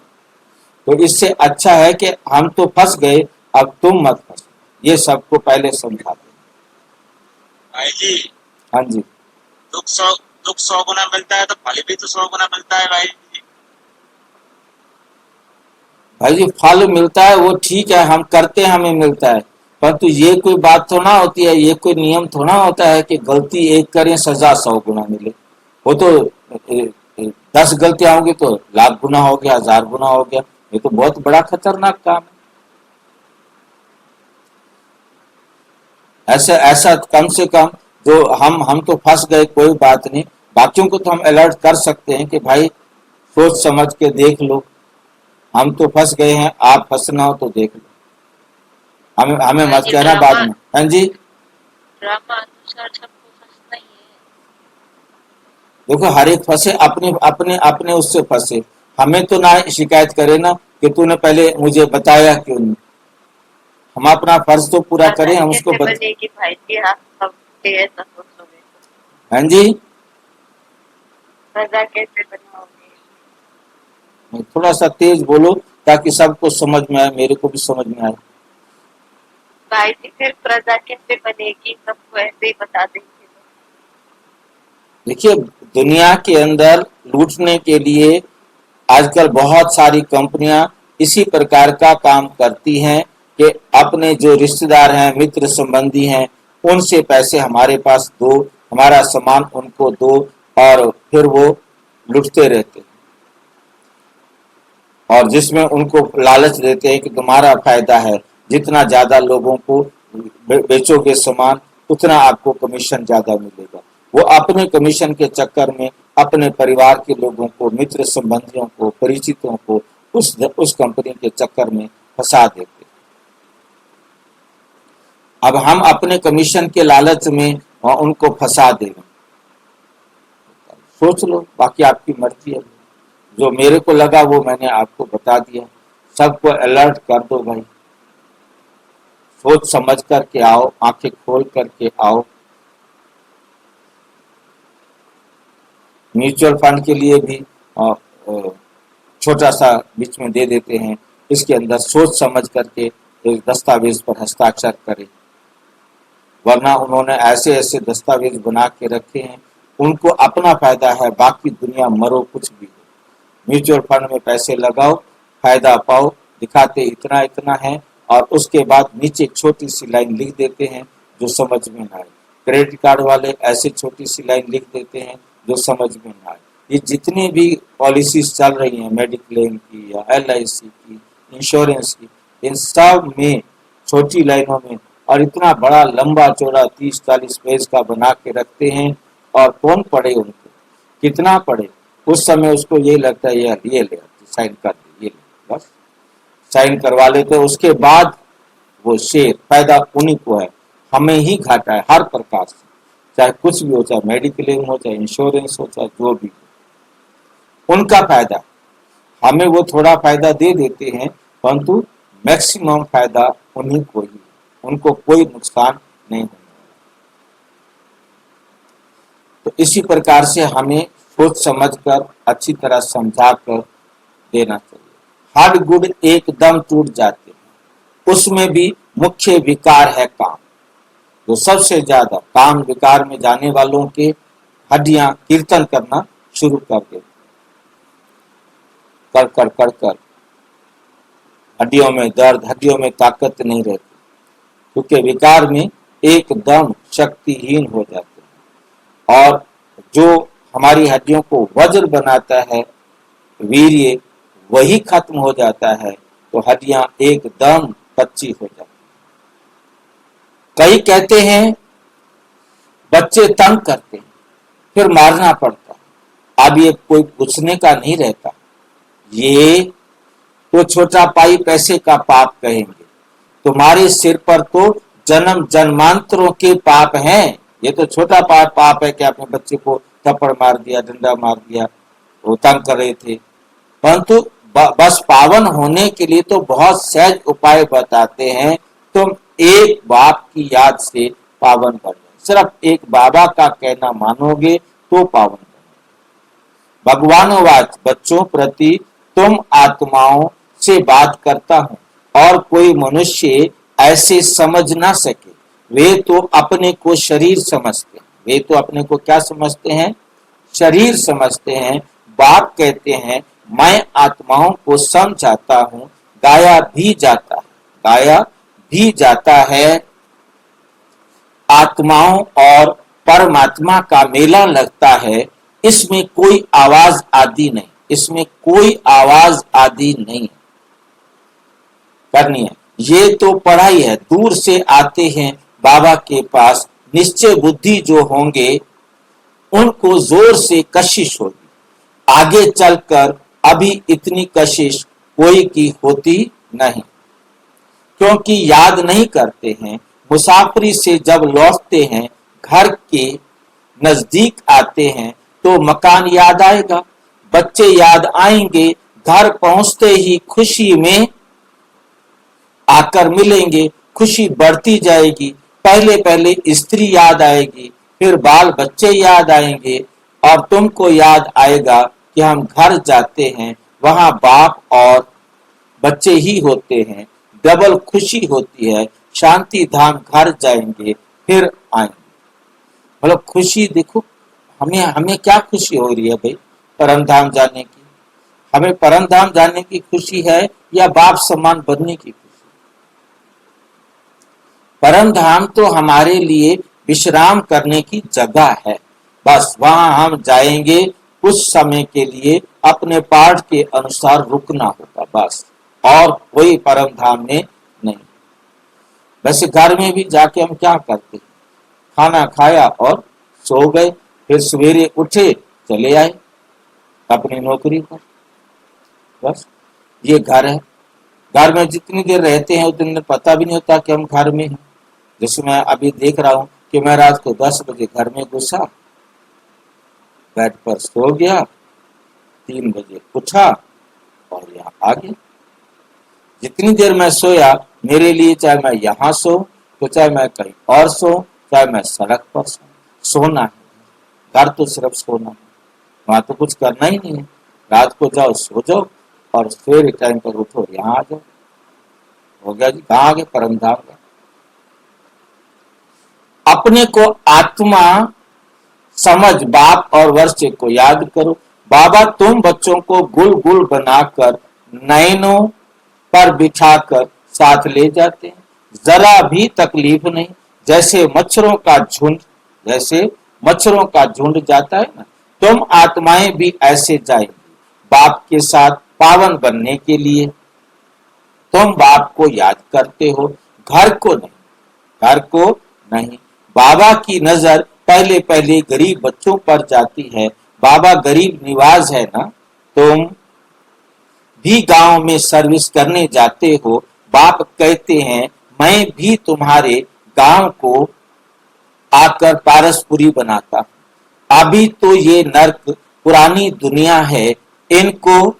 तो इससे अच्छा है कि हम तो फंस गए, अब तुम मत फंसो। ये सबको पहले समझा दो। भाई जी, हाँ जी, दुख 100 गुना मिलता है तो फल भी तो 100 गुना मिलता है भाई जी। भाई जी फल मिलता है वो ठीक है, हम करते हैं हमें मिलता है, परंतु ये कोई बात थोड़ा होती है, ये कोई नियम थोड़ा होता है कि गलती एक करें सजा 100 गुना मिले। वो तो 10 गलतियां होंगी तो लाख गुना हो गया, 1000 गुना हो गया। ये तो बहुत बड़ा खतरनाक काम है। ऐसा कम से कम जो हम तो फंस गए, कोई बात नहीं, बाकियों को तो हम अलर्ट कर सकते हैं कि भाई सोच समझ के देख लो, हम तो फंस गए हैं, आप फंसना हो तो देख लो, हमें मत कहना बाद में। हाँ जी, ड्रामा अनुसार सबको फंसना ही है। देखो हर एक फंसे, अपने उससे फंसे। हमें तो ना शिकायत करे ना कि तूने पहले मुझे बताया क्यों नहीं। हम अपना फर्ज तो पूरा करें, हम उसको बनेगी भाई जी, आप सब ऐसा सोचोगे तो। हाँ जी, सजा कैसे बनाओगे? थोड़ा सा तेज बोलो ताकि सबको समझ में आए, मेरे को भी समझ में आए। भाई जी फिर प्रजा कैसे बनेगी, सबको ऐसे ही बता देंगे। देखिए, दुनिया के अंदर लूटने के लिए आजकल बहुत सारी कंपनियां इसी प्रकार का काम करती हैं कि अपने जो रिश्तेदार हैं, मित्र संबंधी हैं, उनसे पैसे हमारे पास दो, हमारा सामान उनको दो, और फिर वो लूटते रहते हैं। और जिसमें उनको लालच देते हैं कि तुम्हारा फायदा है, जितना ज्यादा लोगों को बेचोगे सामान उतना आपको कमीशन ज्यादा मिलेगा। वो अपने कमीशन के चक्कर में अपने परिवार के लोगों को, मित्र संबंधियों को, परिचितों को उस कंपनी के चक्कर में फंसा देते। अब हम अपने कमीशन के लालच में उनको फंसा देंगे। सोच लो, बाकी आपकी मर्जी है। जो मेरे को लगा वो मैंने आपको बता दिया। सबको अलर्ट कर दो भाई, सोच समझ करके आओ, आंखें खोल करके आओ। म्यूचुअल फंड के लिए भी छोटा सा बीच में दे देते हैं, इसके अंदर सोच समझ करके एक दस्तावेज पर हस्ताक्षर करें, वरना उन्होंने ऐसे ऐसे दस्तावेज बना के रखे हैं, उनको अपना फायदा है, बाकी दुनिया मरो कुछ भी हो। म्यूचुअल फंड में पैसे लगाओ, फायदा पाओ, दिखाते इतना इतना है, और उसके बाद नीचे एक छोटी सी लाइन लिख देते हैं जो समझ में ना आए। क्रेडिट कार्ड वाले ऐसे छोटी सी लाइन लिख देते हैं जो समझ में ना आए। ये जितनी भी पॉलिसीज चल रही हैं, मेडिक्लेम की या LIC की, इंश्योरेंस की, इन सब में छोटी लाइनों में और इतना बड़ा लंबा चौड़ा 30-40 पेज का बना के रखते हैं, और कौन पढ़े उनको, कितना पढ़े। उस समय उसको ये लगता है यार ये ले साइन कर दे, ये ले, बस साइन करवा लेते। उसके बाद वो शेयर फायदा उन्हीं को है, हमें ही घाटा है हर प्रकार से, चाहे कुछ भी हो, चाहे मेडिक्लेम हो, चाहे इंश्योरेंस हो, चाहे जो भी हो, उनका फायदा हमें वो थोड़ा फायदा दे देते हैं, परंतु मैक्सिमम फायदा उन्हीं को ही, उनको कोई नुकसान नहीं होने वाला। तो इसी प्रकार से हमें सोच समझकर अच्छी तरह समझा कर देना चाहिए। हार्ड गुड एकदम टूट जाते हैं, उसमें भी मुख्य विकार है काम। जो सबसे ज्यादा काम विकार में जाने वालों के हड्डियां कीर्तन करना शुरू कर देती, कर कर कर कर हड्डियों में दर्द, हड्डियों में ताकत नहीं रहती, क्योंकि विकार में एकदम शक्तिहीन हो जाते हैं। और जो हमारी हड्डियों को वज्र बनाता है, वीर्य, वही खत्म हो जाता है, तो हड्डियां एकदम कच्ची हो जाती। कई कहते हैं बच्चे तंग करते हैं फिर मारना पड़ता है। अब ये कोई पूछने का नहीं रहता, ये तो छोटा पाई पैसे का पाप कहेंगे। तुम्हारे सिर पर तो जन्म जन्मांतरों के पाप हैं। ये तो छोटा पाप है कि आपने बच्चे को थप्पड़ मार दिया, डंडा मार दिया, वो तंग कर रहे थे। परंतु बस पावन होने के लिए तो बहुत सहज उपाय बताते हैं। तुम एक बाप की याद से पावन बन जाओ, सिर्फ एक बाबा का कहना मानोगे तो पावन बनो। भगवानोवाच, बच्चों प्रति तुम आत्माओं से बात करता हूं, और कोई मनुष्य ऐसे समझ ना सके। वे तो अपने को शरीर समझते हैं। वे तो अपने को क्या समझते हैं? शरीर समझते हैं। बाप कहते हैं मैं आत्माओं को समझाता हूं, गाया भी जाता है, गाया भी जाता है। आत्माओं और परमात्मा का मेला लगता है, इसमें कोई आवाज आदि नहीं, इसमें कोई आवाज आदि नहीं करनी है। ये तो पढ़ाई है। दूर से आते हैं बाबा के पास, निश्चय बुद्धि जो होंगे उनको जोर से कशिश होगी। आगे चलकर अभी इतनी कशिश कोई की होती नहीं, क्योंकि याद नहीं करते हैं। मुसाफरी से जब लौटते हैं, घर के नजदीक आते हैं तो मकान याद आएगा, बच्चे याद आएंगे, घर पहुंचते ही खुशी में आकर मिलेंगे, खुशी बढ़ती जाएगी। पहले पहले स्त्री याद आएगी, फिर बाल बच्चे याद आएंगे, और तुमको याद आएगा कि हम घर जाते हैं, वहां बाप और बच्चे ही होते हैं। डबल खुशी होती है, शांति धाम घर जाएंगे, फिर आएंगे। मतलब खुशी देखो, हमें हमें क्या खुशी हो रही है भाई परम धाम जाने की? हमें परम धाम जाने की खुशी है या बाप समान बनने की खुशी? परम धाम तो हमारे लिए विश्राम करने की जगह है। बस वहां हम जाएंगे, कुछ समय के लिए अपने पाठ के अनुसार रुकना होगा, बस, और कोई परम धाम में नहीं। वैसे घर में भी जाके हम क्या करते हैं? खाना खाया और सो गए, फिर सवेरे उठे चले आए अपनी नौकरी पर। बस ये घर है। घर में जितनी देर रहते हैं उतनी देर पता भी नहीं होता कि हम घर में हैं। जैसे मैं अभी देख रहा हूं कि मैं रात को 10 बजे घर में घुसा, बेड पर सो गया, 3 बजे उठा और यहाँ आ गया। जितनी देर मैं सोया, मेरे लिए चाहे मैं यहाँ सो तो चाहे मैं कहीं और सो, चाहे मैं सड़क पर सो, सोना है। घर तो सिर्फ सोना है, वहां तो कुछ करना ही नहीं है। रात को जाओ, सो जाओ और सवेरे टाइम पर उठो, यहाँ आ जाओ। हो गया जी, कहाँ आ गए? परम धाम का। अपने को आत्मा समझ बाप और वर्षे को याद करो। बाबा तुम बच्चों को गुल गुल बनाकर नैनों पर बिठाकर साथ ले जाते हैं, जरा भी तकलीफ नहीं। जैसे मच्छरों का झुंड जाता है ना, तुम आत्माएं भी ऐसे जाएंगी बाप के साथ पावन बनने के लिए। तुम बाप को याद करते हो, घर को नहीं। बाबा की नजर पहले पहले गरीब बच्चों पर जाती है। बाबा गरीब निवाज है ना, तुम भी गांव में सर्विस करने जाते हो। बाप कहते हैं मैं भी तुम्हारे गांव को आकर पारसपुरी बनाता हूं। अभी तो ये नर्क पुरानी दुनिया है, इनको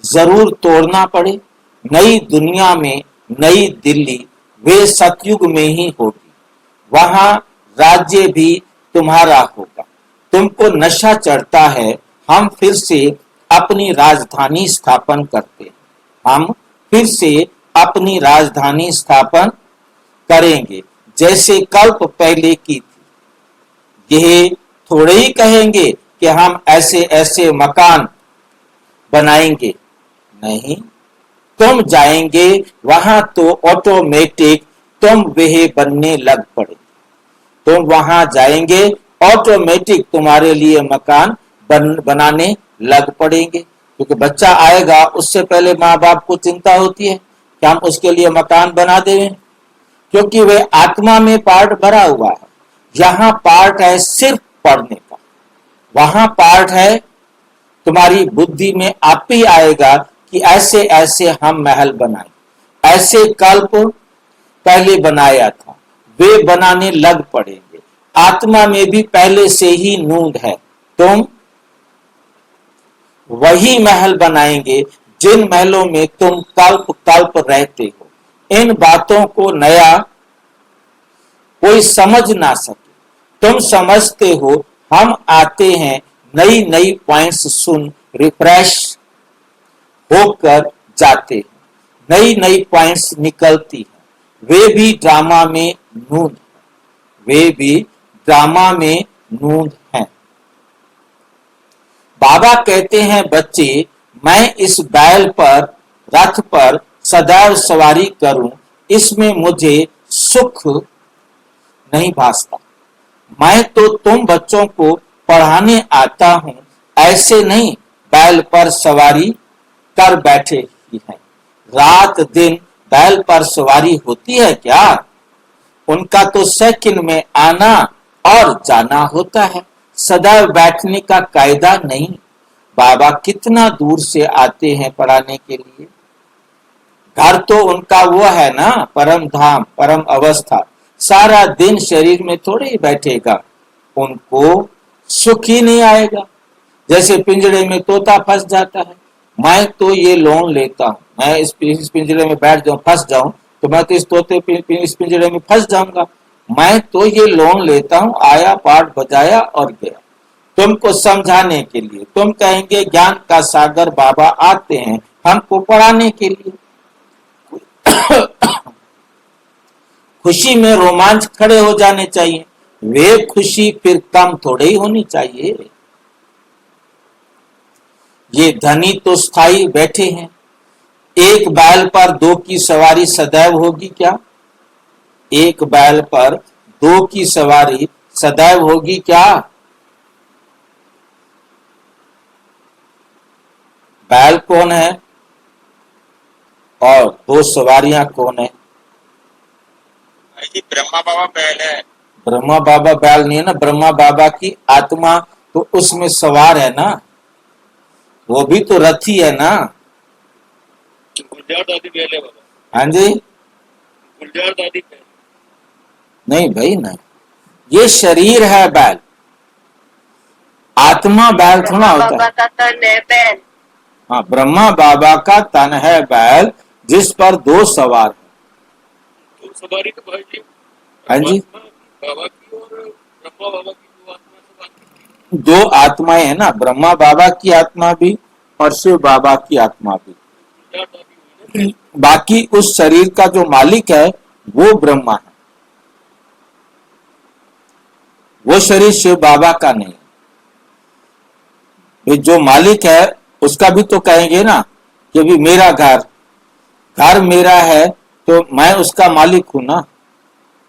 जरूर तोड़ना पड़े। नई दुनिया में नई दिल्ली वे सतयुग में ही होगी, वहां राज्य भी तुम्हारा होगा। तुमको नशा चढ़ता है, हम फिर से अपनी राजधानी स्थापन करते हैं। हम फिर से अपनी राजधानी स्थापन करेंगे जैसे कल्प पहले की थी। ये थोड़े ही कहेंगे कि हम ऐसे ऐसे मकान बनाएंगे, नहीं, तुम जाएंगे वहां तो ऑटोमेटिक तुम वह बनने लग पड़े। तुम वहां जाएंगे, ऑटोमेटिक तुम्हारे लिए मकान बनाने लग पड़ेंगे। क्योंकि बच्चा आएगा उससे पहले माँ बाप को चिंता होती है कि हम उसके लिए मकान बना दें, क्योंकि वह आत्मा में पार्ट भरा हुआ है। यहाँ पार्ट है सिर्फ पढ़ने का, वहां पार्ट है तुम्हारी बुद्धि में आप ही आएगा कि ऐसे ऐसे हम महल बनाए, ऐसे कल्प पहले बनाया था, वे बनाने लग पड़ेंगे। आत्मा में भी पहले से ही नूंद है, तुम वही महल बनाएंगे जिन महलों में तुम कल्प कल्प रहते हो। इन बातों को नया कोई समझ ना सके। तुम समझते हो, हम आते हैं नई नई पॉइंट्स सुन रिफ्रेश होकर जाते हैं, नई नई पॉइंट्स निकलती हैं। वे भी ड्रामा में नूंद हैं। बाबा कहते हैं बच्चे, मैं इस बैल पर रथ पर सदैव सवारी करूं, इसमें मुझे सुख नहीं भासता। मैं तो तुम बच्चों को पढ़ाने आता हूं, ऐसे नहीं बैल पर सवारी कर बैठे ही हैं। रात दिन बैल पर सवारी होती है क्या? उनका तो सेकंड में आना और जाना होता है, सदैव बैठने का कायदा नहीं। बाबा कितना दूर से आते हैं पढ़ाने के लिए। घर तो उनका वो है ना, परम धाम, परम अवस्था। सारा दिन शरीर में थोड़े ही बैठेगा, उनको सुख ही नहीं आएगा। जैसे पिंजड़े में तोता फंस जाता है, मैं तो ये लोन लेता हूं, मैं इस पिंजड़े में बैठ जाऊं, फंस जाऊं तो मैं तो इस पिंजड़े में फंस जाऊंगा। मैं तो ये लोन लेता हूं, आया पाठ बजाया और गया तुमको समझाने के लिए। तुम कहेंगे ज्ञान का सागर बाबा आते हैं हमको पढ़ाने के लिए। खुशी में रोमांच खड़े हो जाने चाहिए, वे खुशी फिर कम थोड़े ही होनी चाहिए। ये धनी तो स्थायी बैठे हैं, एक बैल पर दो की सवारी सदैव होगी क्या? एक बैल पर दो की सवारी सदैव होगी क्या? बैल कौन है और दो सवारियां कौन है? भाई जी ब्रह्मा बाबा बैल है। ब्रह्मा बाबा बैल नहीं है ना, ब्रह्मा बाबा की आत्मा तो उसमें सवार है ना, वो भी तो रथी है ना। गुलजार दादी बैल है बाबा। हाँ जी, गुलजार दादी बैल। नहीं भाई नहीं, ये शरीर है बैल, आत्मा बैल थोड़ा होता बाबा है। का तन है बैल। हाँ, ब्रह्मा बाबा का तन है बैल जिस पर दो सवार है। तो सवारी तो भाई जी हाँ जी, बाबा की और ब्रह्मा बाबा की दो आत्मा सवारी। दो आत्माएं है ना, ब्रह्मा बाबा की आत्मा भी और शिव बाबा की आत्मा भी। गुलजार दादी हुई ना। बाकी उस शरीर का जो मालिक है वो ब्रह्मा है, वो शरीर शिव बाबा का नहीं है। जो मालिक है उसका भी तो कहेंगे ना कि भी मेरा घर मेरा है तो मैं उसका मालिक हूं ना,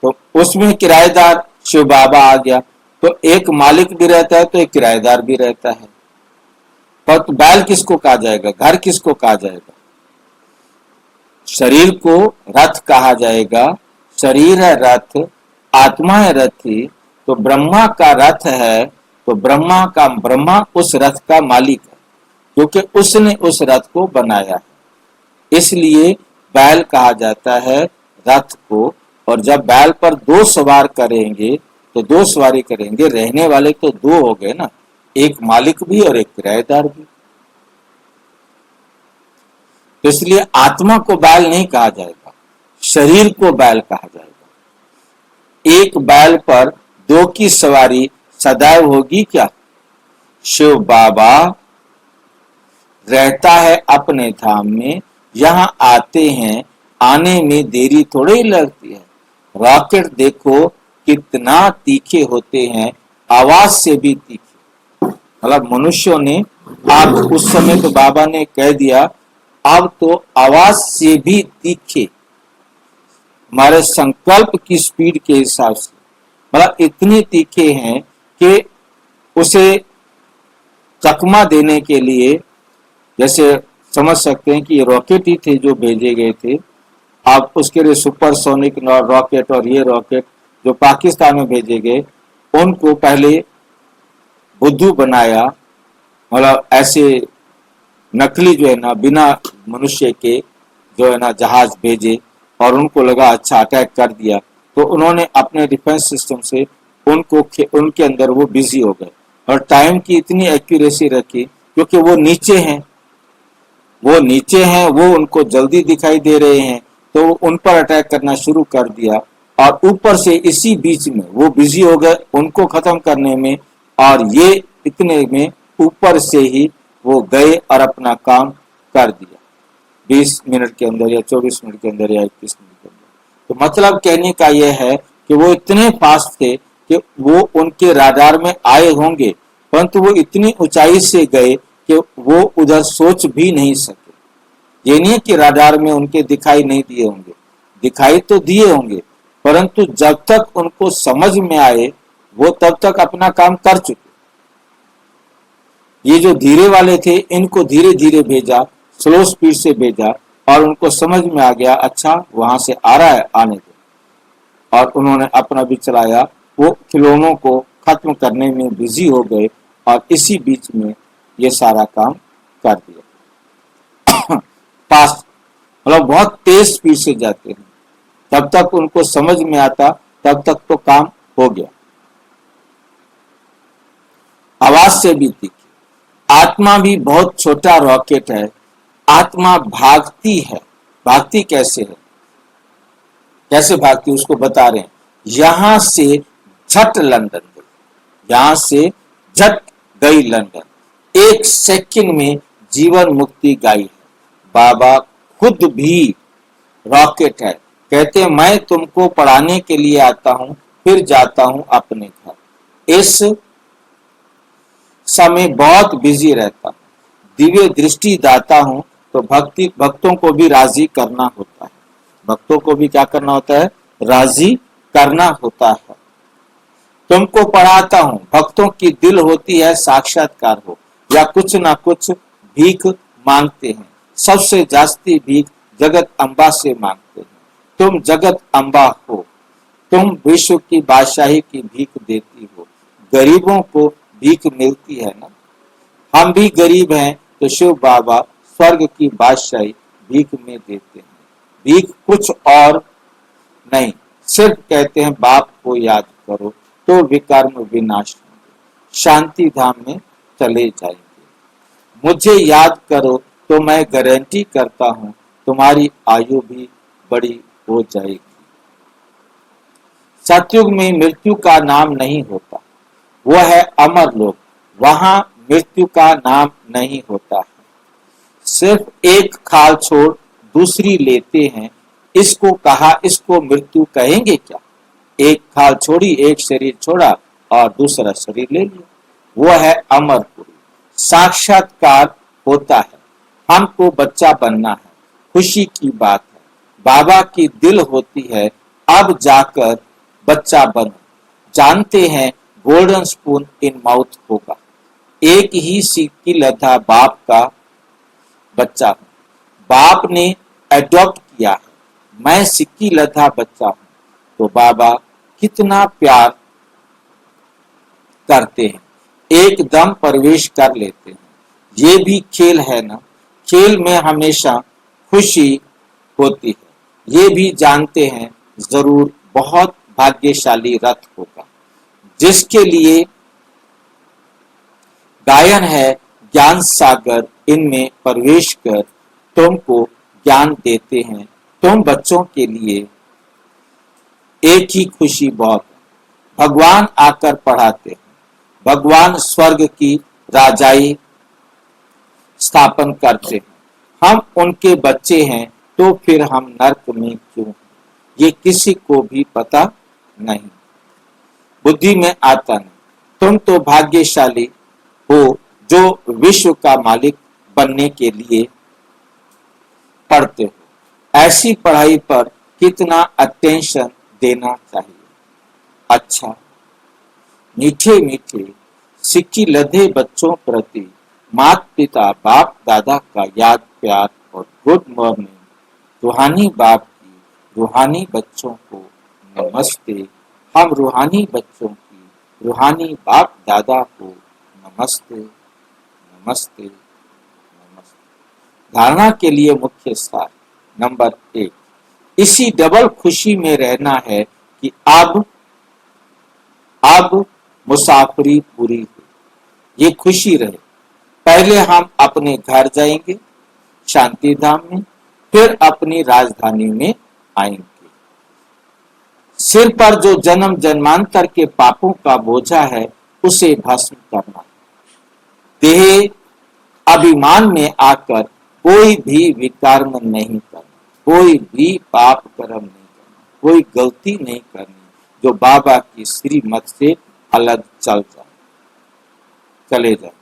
तो उसमें किराएदार शिव बाबा आ गया, तो एक मालिक भी रहता है तो एक किराएदार भी रहता है। पर तो बैल किसको कहा जाएगा, घर किसको कहा जाएगा? शरीर को रथ कहा जाएगा, शरीर है रथ, आत्मा है रथी, तो ब्रह्मा का रथ है, तो ब्रह्मा उस रथ का मालिक है क्योंकि उसने उस रथ को बनाया है, इसलिए बैल कहा जाता है रथ को। और जब बैल पर दो सवार करेंगे तो दो सवारी करेंगे, रहने वाले तो दो हो गए ना, एक मालिक भी और एक किराएदार भी। तो इसलिए आत्मा को बैल नहीं कहा जाएगा, शरीर को बैल कहा जाएगा। एक बैल पर दो की सवारी सदैव होगी क्या? शिव बाबा रहता है अपने धाम में, यहां आते हैं, आने में देरी थोड़ी ही लगती है। रॉकेट देखो कितना तीखे होते हैं, आवाज से भी तीखे। मतलब मनुष्यों ने, आप उस समय तो बाबा ने कह दिया, अब तो आवाज से भी तीखे, हमारे संकल्प की स्पीड के हिसाब से, मतलब इतने तीखे हैं कि उसे चकमा देने के लिए, जैसे समझ सकते हैं कि ये रॉकेट ही थे जो भेजे गए थे। अब उसके लिए सुपरसोनिक रॉकेट और ये रॉकेट जो पाकिस्तान में भेजे गए, उनको पहले बुद्धू बनाया, मतलब ऐसे नकली जो है ना, बिना मनुष्य के जो है ना जहाज भेजे, और उनको लगा अच्छा अटैक कर दिया, तो उन्होंने अपने डिफेंस सिस्टम से उनके अंदर वो बिजी हो गए और टाइम की इतनी एक्यूरेसी रखी क्योंकि वो नीचे हैं, वो उनको जल्दी दिखाई दे रहे हैं, तो उन पर अटैक करना शुरू कर दिया। और ऊपर से इसी बीच में वो बिजी हो गए उनको खत्म करने में, और ये इतने में ऊपर से ही वो गए और अपना काम कर दिया 20 मिनट के अंदर या 24 मिनट के अंदर या 21 मिनट के अंदर। तो मतलब कहने का यह है कि वो इतने फास्ट थे कि वो उनके राडार में आए होंगे, परंतु वो इतनी ऊंचाई से गए कि वो उधर सोच भी नहीं सके। ये नहीं कि राडार में उनके दिखाई नहीं दिए होंगे, दिखाई तो दिए होंगे, परंतु जब तक उनको समझ में आए वो तब तक अपना काम कर चुके। ये जो धीरे वाले थे इनको धीरे धीरे भेजा, स्लो स्पीड से भेजा, और उनको समझ में आ गया अच्छा वहां से आ रहा है, आने दो, और उन्होंने अपना भी चलाया। वो खिलौनों को खत्म करने में बिजी हो गए और इसी बीच में ये सारा काम कर दिया। फास्ट मतलब बहुत तेज स्पीड से जाते हैं, तब तक उनको समझ में आता, तब तक तो काम हो गया। आवाज से भी तीखी। आत्मा भी बहुत छोटा रॉकेट है, आत्मा भागती है। भागती कैसे है, कैसे भागती उसको बता रहे हैं। यहां से झट लंदन गई, यहां से झट गई लंदन, 1 सेकंड में जीवन मुक्ति गाई है। बाबा खुद भी रॉकेट है, कहते हैं मैं तुमको पढ़ाने के लिए आता हूं, फिर जाता हूं अपने घर। इस समय बहुत बिजी रहता हूं, दिव्य दृष्टि दाता हूं, तो भक्तों को भी राजी करना होता है। भक्तों को भी क्या करना होता है? राजी करना होता है। तुमको पढ़ाता हूं, भक्तों की दिल होती है साक्षात्कार हो, या कुछ ना कुछ भीख मांगते हैं। सबसे जास्ती भीख जगत अम्बा से मांगते हैं। तुम जगत अम्बा हो, तुम विश्व की बादशाही की भीख देती हो। गरीबों को भीख मिलती है ना, हम भी गरीब हैं तो शिव बाबा स्वर्ग की बादशाही भीख में देते हैं। भीख कुछ और नहीं, सिर्फ कहते हैं बाप को याद करो तो विकर्म विनाश होंगे, शांति धाम में चले जाएंगे। मुझे याद करो तो मैं गारंटी करता हूं तुम्हारी आयु भी बड़ी हो जाएगी। सतयुग में मृत्यु का नाम नहीं होता, वह है अमर लोक, वहां मृत्यु का नाम नहीं होता है। सिर्फ एक खाल छोड़ दूसरी लेते हैं, इसको कहा इसको मृत्यु कहेंगे क्या? एक खाल छोड़ी, एक शरीर छोड़ा और दूसरा शरीर ले लिया, वो है अमरपुरी। साक्षात्कार होता है, हमको बच्चा बनना है, खुशी की बात है। बाबा की दिल होती है अब जाकर बच्चा बनो। जानते हैं गोल्डन स्पून इन माउथ होगा, एक ही सिक्की लधा बाप का बच्चा हूं, बाप ने एडॉप्ट किया है, मैं सिक्की लधा बच्चा हूं। तो बाबा कितना प्यार करते हैं, एकदम प्रवेश कर लेते हैं। ये भी खेल है ना, खेल में हमेशा खुशी होती है। ये भी जानते हैं जरूर बहुत भाग्यशाली रथ होगा, जिसके लिए गायन है ज्ञान सागर, इनमें प्रवेश कर तुमको ज्ञान देते हैं। तुम बच्चों के लिए एक ही खुशी बहुत है, भगवान आकर पढ़ाते हैं। भगवान स्वर्ग की राजाई स्थापन करते हैं, हम उनके बच्चे हैं, तो फिर हम नर्क में क्यों? ये किसी को भी पता नहीं, बुद्धि में आता नहीं। तुम तो भाग्यशाली हो जो विश्व का मालिक बनने के लिए पढ़ते हो। ऐसी पढ़ाई पर कितना अटेंशन देना चाहिए। अच्छा, मीठे मीठे सिक्की लधे बच्चों प्रति माता पिता बाप दादा का याद प्यार और गुड मॉर्निंग। रूहानी बाप की रूहानी बच्चों को नमस्ते। हम रूहानी बच्चों की रूहानी बाप दादा को नमस्ते नमस्ते नमस्ते। धारणा के लिए मुख्य सार नंबर 1, इसी डबल खुशी में रहना है कि अब मुसाफरी पूरी हुई, ये खुशी रहे। पहले हम अपने घर जाएंगे शांति धाम में, फिर अपनी राजधानी में आएंगे। सिर पर जो जन्म जन्मांतर के पापों का बोझा है उसे भस्म करना है। देह अभिमान में आकर कोई भी विकर्म नहीं करना, कोई भी पाप कर्म नहीं करना, कोई गलती नहीं करनी जो बाबा की श्रीमत से अलग चले जाए।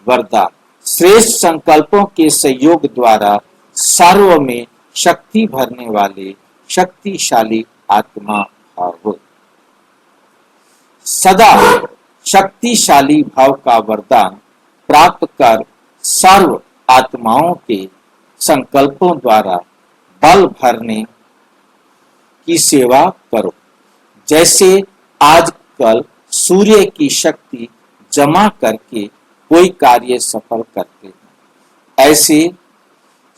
वरदान, श्रेष्ठ संकल्पों के सहयोग द्वारा सर्व में शक्ति भरने वाले शक्तिशाली आत्मा भाव। सदा शक्तिशाली भाव का वरदान प्राप्त कर सर्व आत्माओं के संकल्पों द्वारा बल भरने की सेवा करो। जैसे आजकल सूर्य की शक्ति जमा करके कोई कार्य सफल करते हैं, ऐसे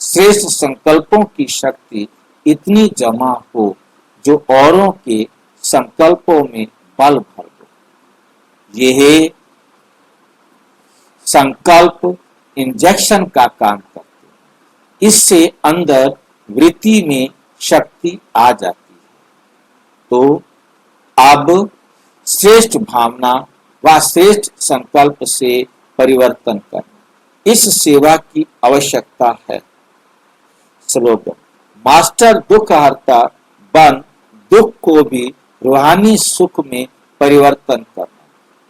श्रेष्ठ संकल्पों की शक्ति इतनी जमा हो जो औरों के संकल्पों में बल भर दो। यह संकल्प इंजेक्शन का काम करते हैं, इससे अंदर वृत्ति में शक्ति आ जाती है। तो अब श्रेष्ठ भावना व श्रेष्ठ संकल्प से परिवर्तन करना, इस सेवा की आवश्यकता है। स्लोगन, मास्टर दुख हरता बन दुख को भी रूहानी सुख में परिवर्तन करना,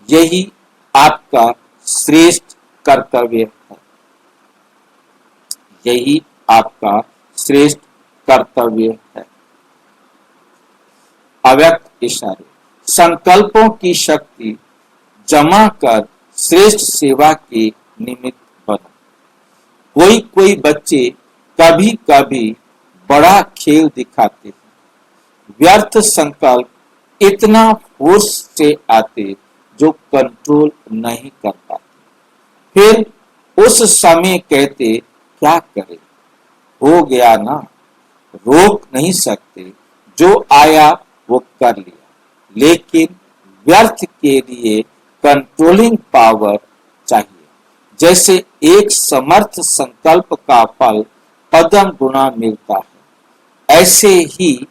यही आपका श्रेष्ठ कर्तव्य है। यही आपका श्रेष्ठ कर्तव्य है। अव्यक्त इशारे, संकल्पों की शक्ति जमा कर श्रेष्ठ सेवा के निमित्त बनो। कोई कोई बच्चे कभी कभी बड़ा खेल दिखाते हैं। व्यर्थ संकल्प इतना फोर्स से आते जो कंट्रोल नहीं कर पाते। फिर उस समय कहते क्या करें, हो गया ना, रोक नहीं सकते, जो आया वो कर लिया। लेकिन व्यर्थ के लिए कंट्रोलिंग पावर चाहिए। जैसे एक समर्थ संकल्प का फल पदम गुना मिलता है, ऐसे ही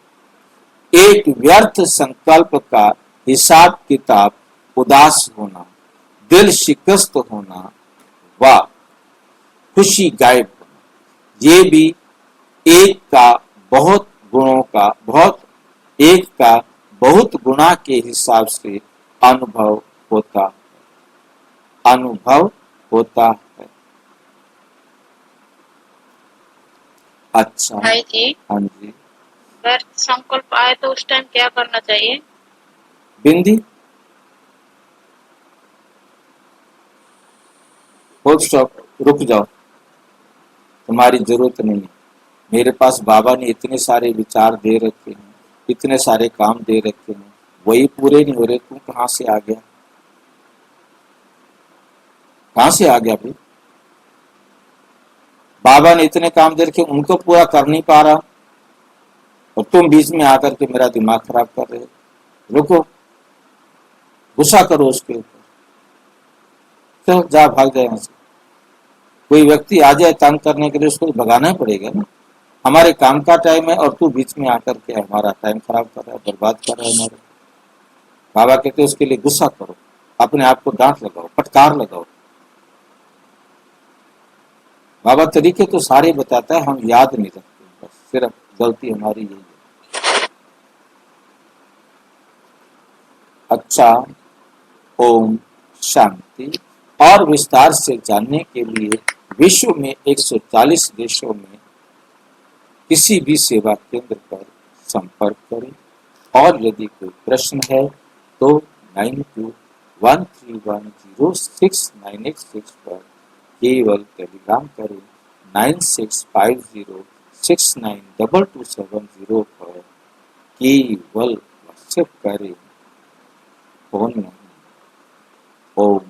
एक व्यर्थ संकल्प का हिसाब किताब उदास होना, दिल शिकस्त होना व खुशी गायब होना, ये भी एक का बहुत गुणों का बहुत गुणा के हिसाब से अनुभव होता है। अच्छा, भाई जी, हाँ जी, अगर संकल्प आए तो उस टाइम क्या करना चाहिए? बिंदी फुल स्टॉप, रुक जाओ, तुम्हारी जरूरत नहीं है। मेरे पास बाबा ने इतने सारे विचार दे रखे हैं, इतने सारे काम दे रखे हैं, वही पूरे नहीं हो रहे, तू कहां से आ गया? कहां से आ गया भाई? बाबा ने इतने काम दे रखे, उनको पूरा कर नहीं पा रहा और तुम बीच में आकर के मेरा दिमाग खराब कर रहे हो। रुको, गुस्सा करो उसके ऊपर, चलो जा, भाग जाए यहाँ से। कोई व्यक्ति आ जाए तंग करने के लिए, उसको भगाना ही पड़ेगा ना। हमारे काम का टाइम है और तू बीच में आकर के हमारा टाइम खराब कर रहा है, बर्बाद कर रहा है हमारे। बाबा कहते उसके लिए गुस्सा करो, अपने आप को डांट लगाओ, फटकार लगाओ। बाबा तरीके तो सारे बताता है, हम याद नहीं रखते, बस सिर्फ गलती हमारी यही है। अच्छा, ओम शांति। और विस्तार से जानने के लिए विश्व में 140 देशों में किसी भी सेवा केंद्र पर संपर्क करें। और यदि कोई प्रश्न है तो 9213106986 पर केवल टेलीग्राम करें। 9650692270 पर केवल व्हाट्सएप करें, फोन नहीं। ओम